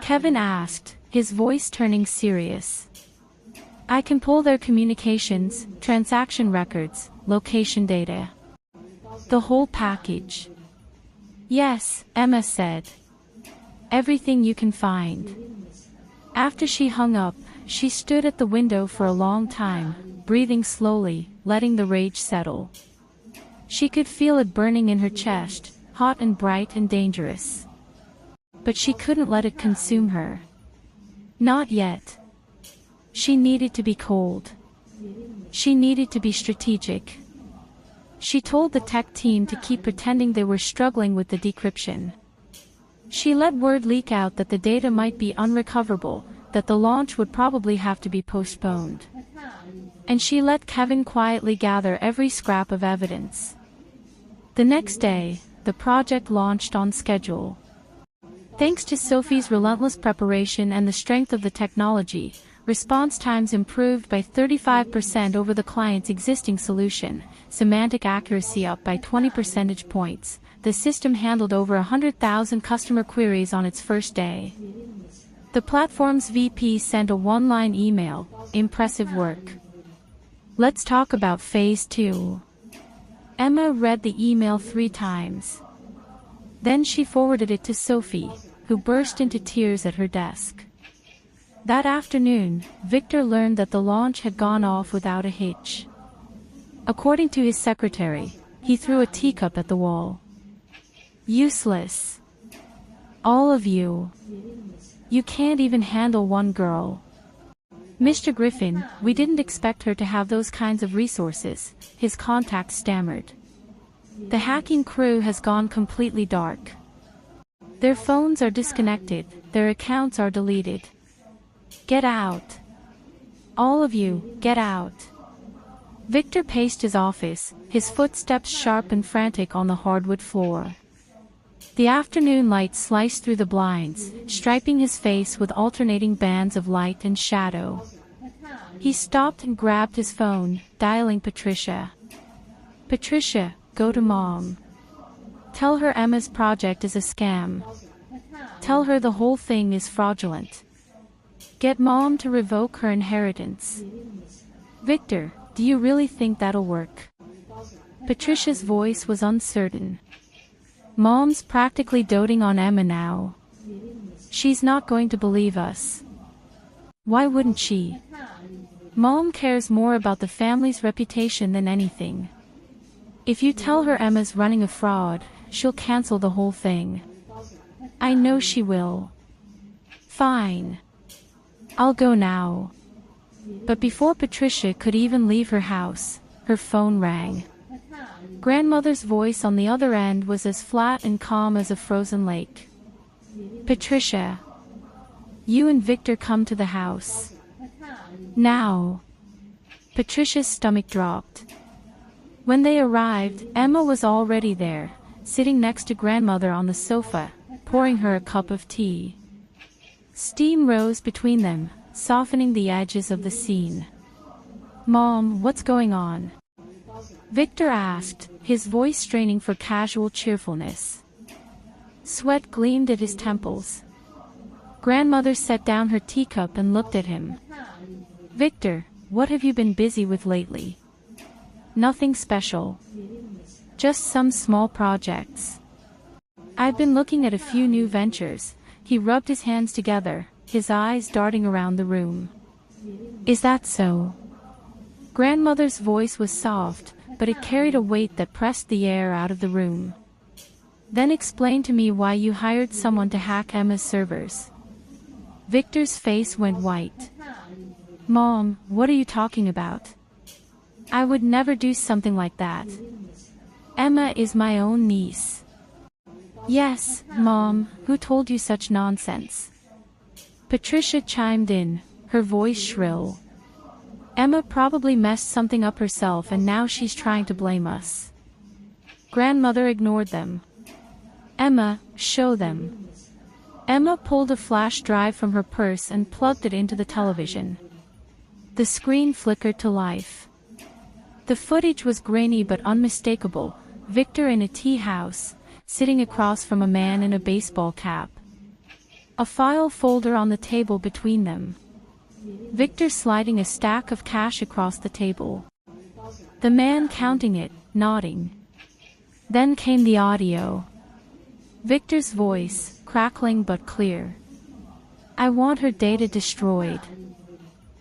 Kevin asked, his voice turning serious. I can pull their communications, transaction records, location data. The whole package. Yes, Emma said. Everything you can find. After she hung up, she stood at the window for a long time, breathing slowly, letting the rage settle. She could feel it burning in her chest, hot and bright and dangerous. But she couldn't let it consume her. Not yet. She needed to be cold. She needed to be strategic. She told the tech team to keep pretending they were struggling with the decryption. She let word leak out that the data might be unrecoverable, that the launch would probably have to be postponed. And she let Kevin quietly gather every scrap of evidence. The next day, the project launched on schedule. Thanks to Sophie's relentless preparation and the strength of the technology, response times improved by 35% over the client's existing solution, semantic accuracy up by 20 percentage points. The system handled over 100,000 customer queries on its first day. The platform's VP sent a one-line email, impressive work. Let's talk about Phase 2. Emma read the email 3 times. Then she forwarded it to Sophie, who burst into tears at her desk. That afternoon, Victor learned that the launch had gone off without a hitch. According to his secretary, he threw a teacup at the wall. Useless. All of you. You can't even handle one girl. Mr. Griffin, we didn't expect her to have those kinds of resources, his contact stammered. The hacking crew has gone completely dark. Their phones are disconnected, their accounts are deleted. Get out. All of you, get out. Victor paced his office, his footsteps sharp and frantic on the hardwood floor. The afternoon light sliced through the blinds, striping his face with alternating bands of light and shadow. He stopped and grabbed his phone, dialing Patricia. Patricia, go to Mom. Tell her Emma's project is a scam. Tell her the whole thing is fraudulent. Get Mom to revoke her inheritance. Victor, do you really think that'll work? Patricia's voice was uncertain. Mom's practically doting on Emma now. She's not going to believe us. Why wouldn't she? Mom cares more about the family's reputation than anything. If you tell her Emma's running a fraud, she'll cancel the whole thing. I know she will. Fine. I'll go now. But before Patricia could even leave her house, her phone rang. Grandmother's voice on the other end was as flat and calm as a frozen lake. Patricia. You and Victor come to the house. Now. Patricia's stomach dropped. When they arrived, Emma was already there, sitting next to grandmother on the sofa, pouring her a cup of tea. Steam rose between them, softening the edges of the scene. "Mom, what's going on?" Victor asked, his voice straining for casual cheerfulness. Sweat gleamed at his temples. Grandmother set down her teacup and looked at him. "Victor, what have you been busy with lately?" "Nothing special. Just some small projects. I've been looking at a few new ventures." He rubbed his hands together, his eyes darting around the room. "Is that so?" Grandmother's voice was soft, but it carried a weight that pressed the air out of the room. "Then explain to me why you hired someone to hack Emma's servers." Victor's face went white. "Mom, what are you talking about? I would never do something like that. Emma is my own niece." "Yes, Mom, who told you such nonsense?" Patricia chimed in, her voice shrill. "Emma probably messed something up herself and now she's trying to blame us." Grandmother ignored them. "Emma, show them." Emma pulled a flash drive from her purse and plugged it into the television. The screen flickered to life. The footage was grainy but unmistakable. Victor in a tea house, sitting across from a man in a baseball cap. A file folder on the table between them. Victor sliding a stack of cash across the table. The man counting it, nodding. Then came the audio. Victor's voice, crackling but clear. "I want her data destroyed.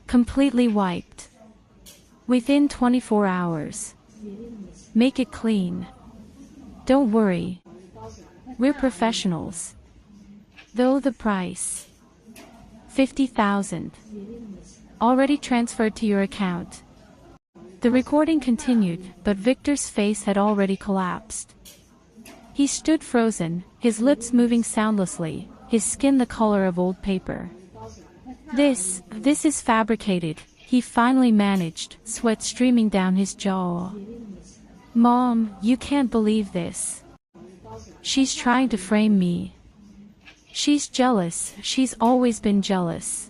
Completely wiped. Within 24 hours. Make it clean. Don't worry. We're professionals. Though the price. 50,000. Already transferred to your account." The recording continued, but Victor's face had already collapsed. He stood frozen, his lips moving soundlessly, his skin the color of old paper. This is fabricated," he finally managed, sweat streaming down his jaw. "Mom, you can't believe this. She's trying to frame me. She's jealous, she's always been jealous."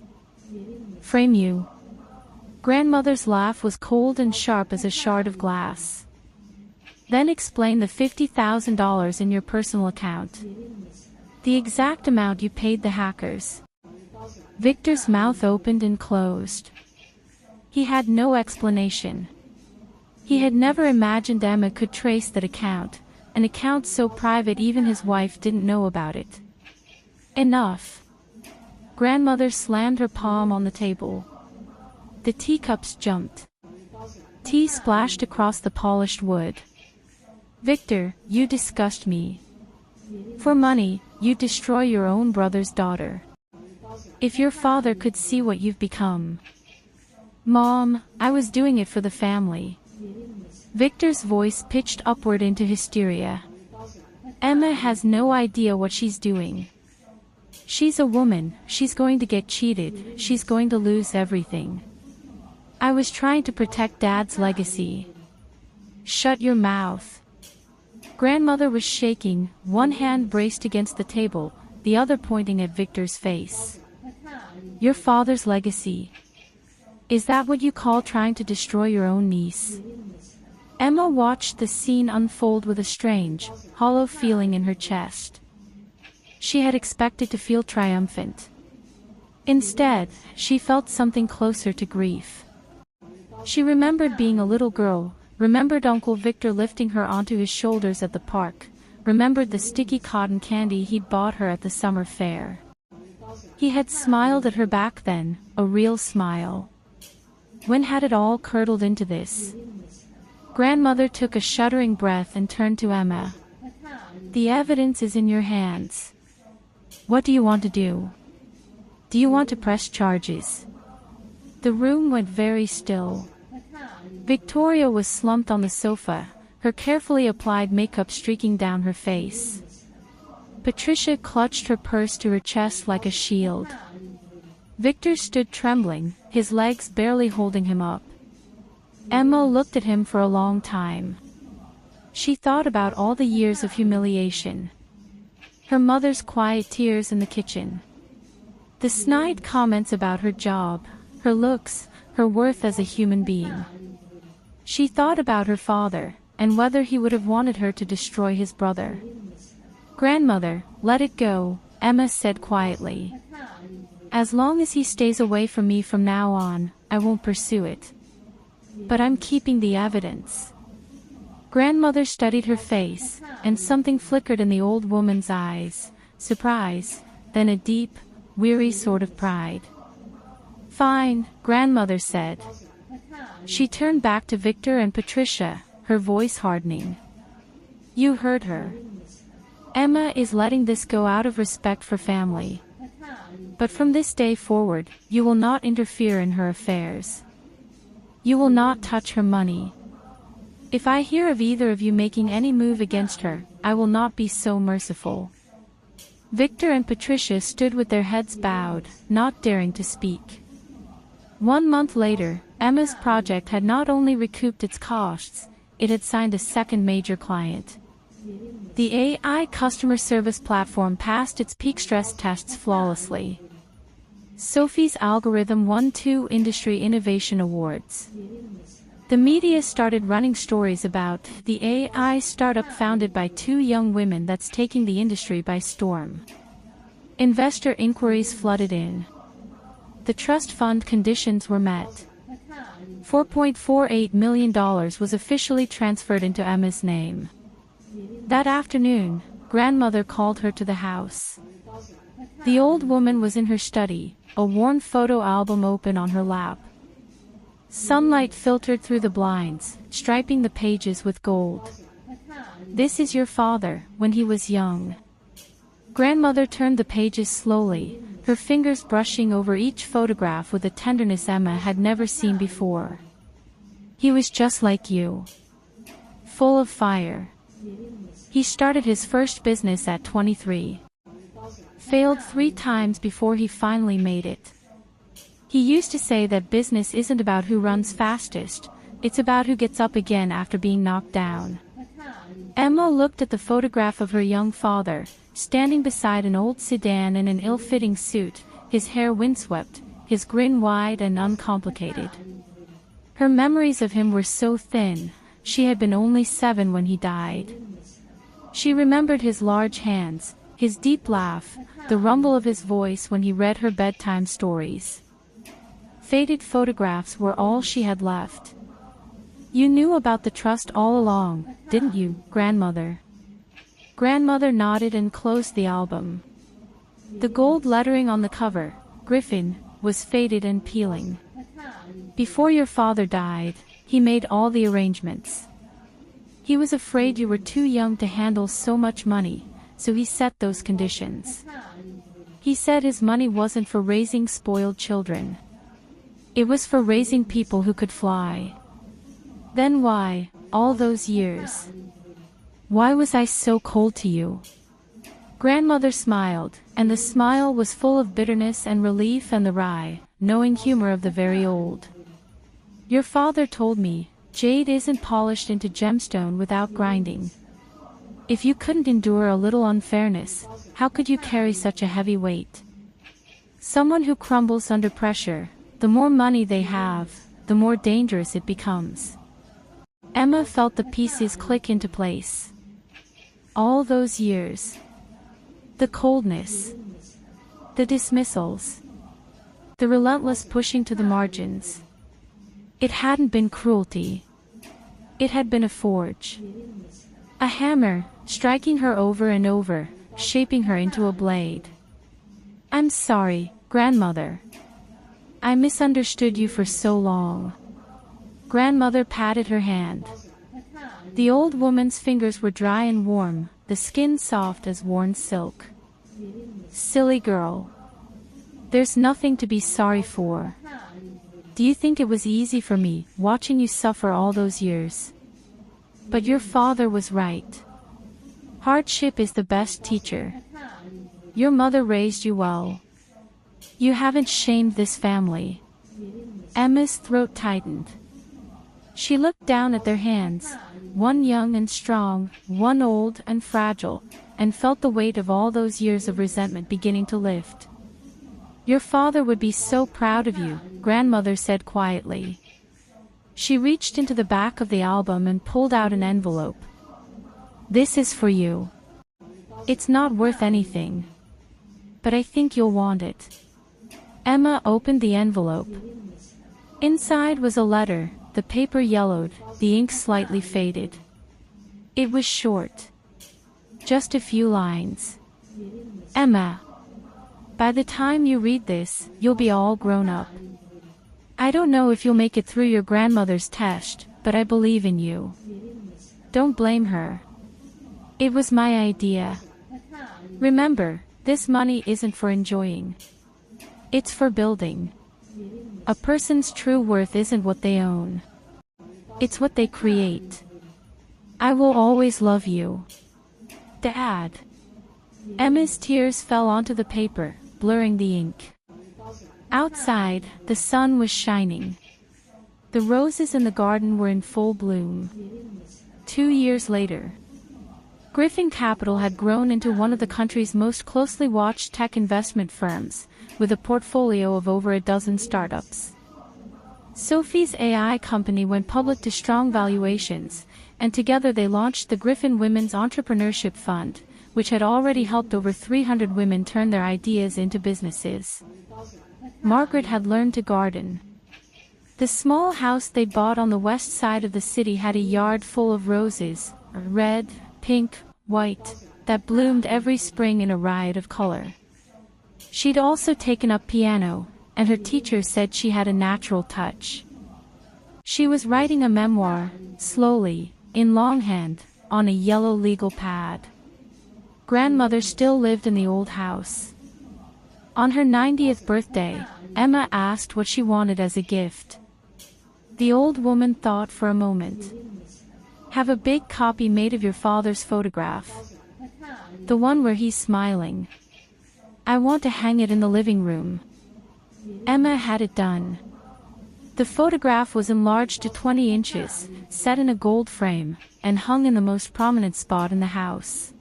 "Frame you?" Grandmother's laugh was cold and sharp as a shard of glass. "Then explain the $50,000 in your personal account. The exact amount you paid the hackers." Victor's mouth opened and closed. He had no explanation. He had never imagined Emma could trace that account, an account so private even his wife didn't know about it. "Enough." Grandmother slammed her palm on the table. The teacups jumped. Tea splashed across the polished wood. "Victor, you disgust me. For money, you destroy your own brother's daughter. If your father could see what you've become." "Mom, I was doing it for the family." Victor's voice pitched upward into hysteria. "Emma has no idea what she's doing. She's a woman, she's going to get cheated, she's going to lose everything. I was trying to protect Dad's legacy." "Shut your mouth." Grandmother was shaking, one hand braced against the table, the other pointing at Victor's face. "Your father's legacy. Is that what you call trying to destroy your own niece?" Emma watched the scene unfold with a strange, hollow feeling in her chest. She had expected to feel triumphant. Instead, she felt something closer to grief. She remembered being a little girl, remembered Uncle Victor lifting her onto his shoulders at the park, remembered the sticky cotton candy he'd bought her at the summer fair. He had smiled at her back then, a real smile. When had it all curdled into this? Grandmother took a shuddering breath and turned to Emma. "The evidence is in your hands. What do you want to do? Do you want to press charges?" The room went very still. Victoria was slumped on the sofa, her carefully applied makeup streaking down her face. Patricia clutched her purse to her chest like a shield. Victor stood trembling, his legs barely holding him up. Emma looked at him for a long time. She thought about all the years of humiliation. Her mother's quiet tears in the kitchen. The snide comments about her job, her looks, her worth as a human being. She thought about her father, and whether he would have wanted her to destroy his brother. "Grandmother, let it go," Emma said quietly. "As long as he stays away from me from now on, I won't pursue it. But I'm keeping the evidence." Grandmother studied her face, and something flickered in the old woman's eyes, surprise, then a deep, weary sort of pride. "Fine," Grandmother said. She turned back to Victor and Patricia, her voice hardening. "You heard her. Emma is letting this go out of respect for family. But from this day forward, you will not interfere in her affairs. You will not touch her money. If I hear of either of you making any move against her, I will not be so merciful." Victor and Patricia stood with their heads bowed, not daring to speak. 1 month later, Emma's project had not only recouped its costs, it had signed a second major client. The AI customer service platform passed its peak stress tests flawlessly. Sophie's algorithm won 2 industry innovation awards. The media started running stories about the AI startup founded by 2 young women that's taking the industry by storm. Investor inquiries flooded in. The trust fund conditions were met. $4.48 million was officially transferred into Emma's name. That afternoon, Grandmother called her to the house. The old woman was in her study, a worn photo album open on her lap. Sunlight filtered through the blinds, striping the pages with gold. "This is your father, when he was young." Grandmother turned the pages slowly, her fingers brushing over each photograph with a tenderness Emma had never seen before. "He was just like you. Full of fire. He started his first business at 23. Failed 3 times before he finally made it. He used to say that business isn't about who runs fastest, it's about who gets up again after being knocked down." Emma looked at the photograph of her young father, standing beside an old sedan in an ill-fitting suit, his hair windswept, his grin wide and uncomplicated. Her memories of him were so thin, she had been only 7 when he died. She remembered his large hands, his deep laugh, the rumble of his voice when he read her bedtime stories. Faded photographs were all she had left. "You knew about the trust all along, didn't you, Grandmother?" Grandmother nodded and closed the album. The gold lettering on the cover, Griffin, was faded and peeling. "Before your father died, he made all the arrangements. He was afraid you were too young to handle so much money, so he set those conditions. He said his money wasn't for raising spoiled children. It was for raising people who could fly. Then why, all those years? Why was I so cold to you?" Grandmother smiled, and the smile was full of bitterness and relief and the wry, knowing humor of the very old. "Your father told me, jade isn't polished into gemstone without grinding. If you couldn't endure a little unfairness, how could you carry such a heavy weight? Someone who crumbles under pressure, the more money they have, the more dangerous it becomes." Emma felt the pieces click into place. All those years. The coldness. The dismissals. The relentless pushing to the margins. It hadn't been cruelty. It had been a forge. A hammer, striking her over and over, shaping her into a blade. "I'm sorry, Grandmother. I misunderstood you for so long." Grandmother patted her hand. The old woman's fingers were dry and warm, the skin soft as worn silk. "Silly girl. There's nothing to be sorry for. Do you think it was easy for me, watching you suffer all those years? But your father was right. Hardship is the best teacher. Your mother raised you well. You haven't shamed this family." Emma's throat tightened. She looked down at their hands, one young and strong, one old and fragile, and felt the weight of all those years of resentment beginning to lift. Your father would be so proud of you, grandmother said quietly. She reached into the back of the album and pulled out an envelope. This is for you. It's not worth anything, but I think you'll want it. Emma opened the envelope. Inside was a letter, the paper yellowed, the ink slightly faded. It was short. Just a few lines. Emma, by the time you read this, you'll be all grown up. I don't know if you'll make it through your grandmother's test, but I believe in you. Don't blame her. It was my idea. Remember, this money isn't for enjoying. It's for building. A person's true worth isn't what they own. It's what they create. I will always love you. Dad. Emma's tears fell onto the paper, blurring the ink. Outside, the sun was shining. The roses in the garden were in full bloom. 2 years later, Griffin Capital had grown into one of the country's most closely watched tech investment firms, with a portfolio of over a dozen startups. Sophie's AI company went public to strong valuations, and together they launched the Griffin Women's Entrepreneurship Fund, which had already helped over 300 women turn their ideas into businesses. Margaret had learned to garden. The small house they bought on the west side of the city had a yard full of roses, red, pink, white, that bloomed every spring in a riot of color. She'd also taken up piano, and her teacher said she had a natural touch. She was writing a memoir, slowly, in longhand, on a yellow legal pad. Grandmother still lived in the old house. On her 90th birthday, Emma asked what she wanted as a gift. The old woman thought for a moment. Have a big copy made of your father's photograph. The one where he's smiling. I want to hang it in the living room. Emma had it done. The photograph was enlarged to 20 inches, set in a gold frame, and hung in the most prominent spot in the house.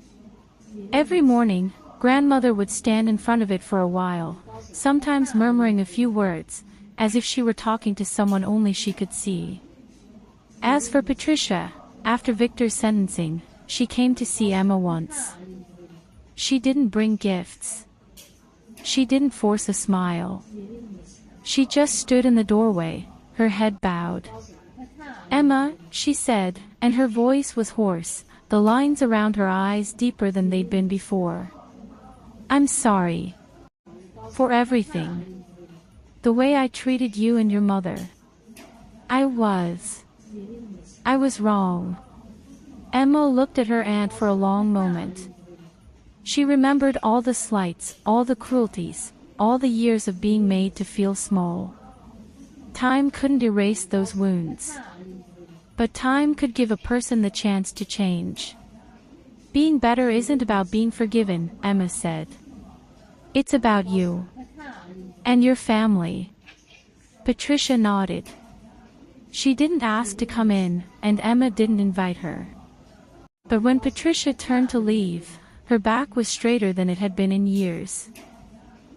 Every morning, grandmother would stand in front of it for a while, sometimes murmuring a few words, as if she were talking to someone only she could see. As for Patricia, after Victor's sentencing, she came to see Emma once. She didn't bring gifts. She didn't force a smile. She just stood in the doorway, her head bowed. Emma, she said, and her voice was hoarse, the lines around her eyes deeper than they'd been before. I'm sorry. For everything. The way I treated you and your mother. I was wrong. Emma looked at her aunt for a long moment. She remembered all the slights, all the cruelties, all the years of being made to feel small. Time couldn't erase those wounds. But time could give a person the chance to change. Being better isn't about being forgiven, Emma said. It's about you. And your family. Patricia nodded. She didn't ask to come in, and Emma didn't invite her. But when Patricia turned to leave, her back was straighter than it had been in years.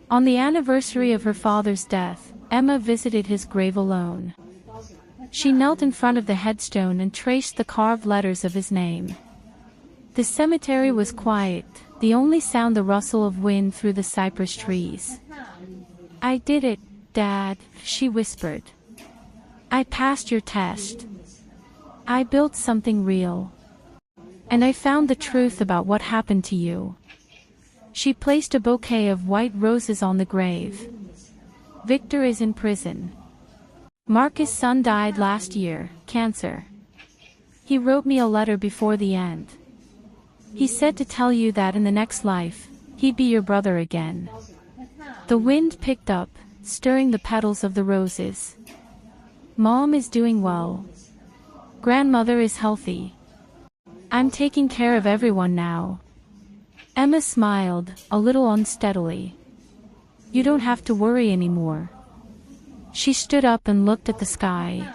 On the anniversary of her father's death, Emma visited his grave alone. She knelt in front of the headstone and traced the carved letters of his name. The cemetery was quiet, the only sound the rustle of wind through the cypress trees. I did it, Dad, she whispered. I passed your test. I built something real. And I found the truth about what happened to you. She placed a bouquet of white roses on the grave. Victor is in prison. Marcus' son died last year, cancer. He wrote me a letter before the end. He said to tell you that in the next life, he'd be your brother again. The wind picked up, stirring the petals of the roses. Mom is doing well. Grandmother is healthy. I'm taking care of everyone now. Emma smiled, a little unsteadily. You don't have to worry anymore. She stood up and looked at the sky.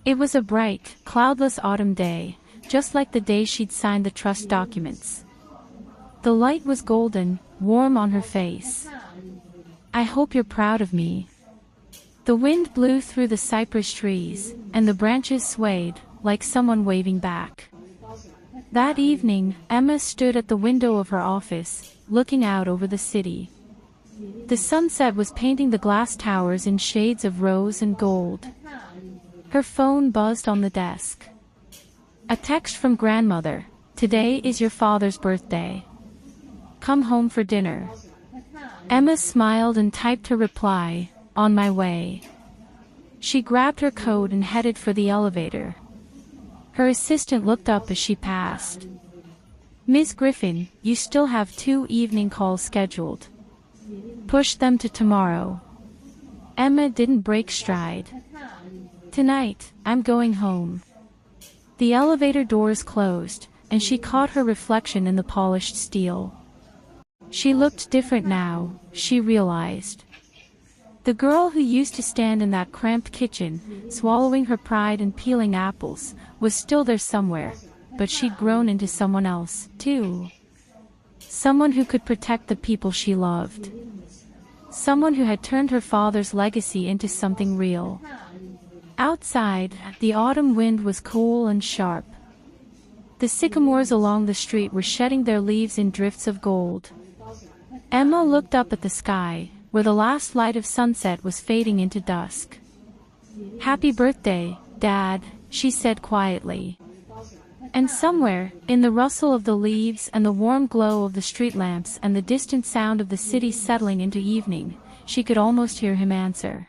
It was a bright, cloudless autumn day, just like the day she'd signed the trust documents. The light was golden, warm on her face. I hope you're proud of me." The wind blew through the cypress trees, and the branches swayed, like someone waving back. That evening, Emma stood at the window of her office, looking out over the city. The sunset was painting the glass towers in shades of rose and gold. Her phone buzzed on the desk. A text from grandmother. "Today is your father's birthday. Come home for dinner." Emma smiled and typed her reply, "On my way." She grabbed her coat and headed for the elevator. Her assistant looked up as she passed. "Ms. Griffin, you still have 2 evening calls scheduled. Push them to tomorrow." Emma didn't break stride. "Tonight, I'm going home." The elevator doors closed, and she caught her reflection in the polished steel. She looked different now, she realized. The girl who used to stand in that cramped kitchen, swallowing her pride and peeling apples, was still there somewhere, but she'd grown into someone else, too. Someone who could protect the people she loved. Someone who had turned her father's legacy into something real. Outside, the autumn wind was cool and sharp. The sycamores along the street were shedding their leaves in drifts of gold. Emma looked up at the sky, where the last light of sunset was fading into dusk. "Happy birthday, Dad," she said quietly. And somewhere, in the rustle of the leaves and the warm glow of the street lamps and the distant sound of the city settling into evening, she could almost hear him answer.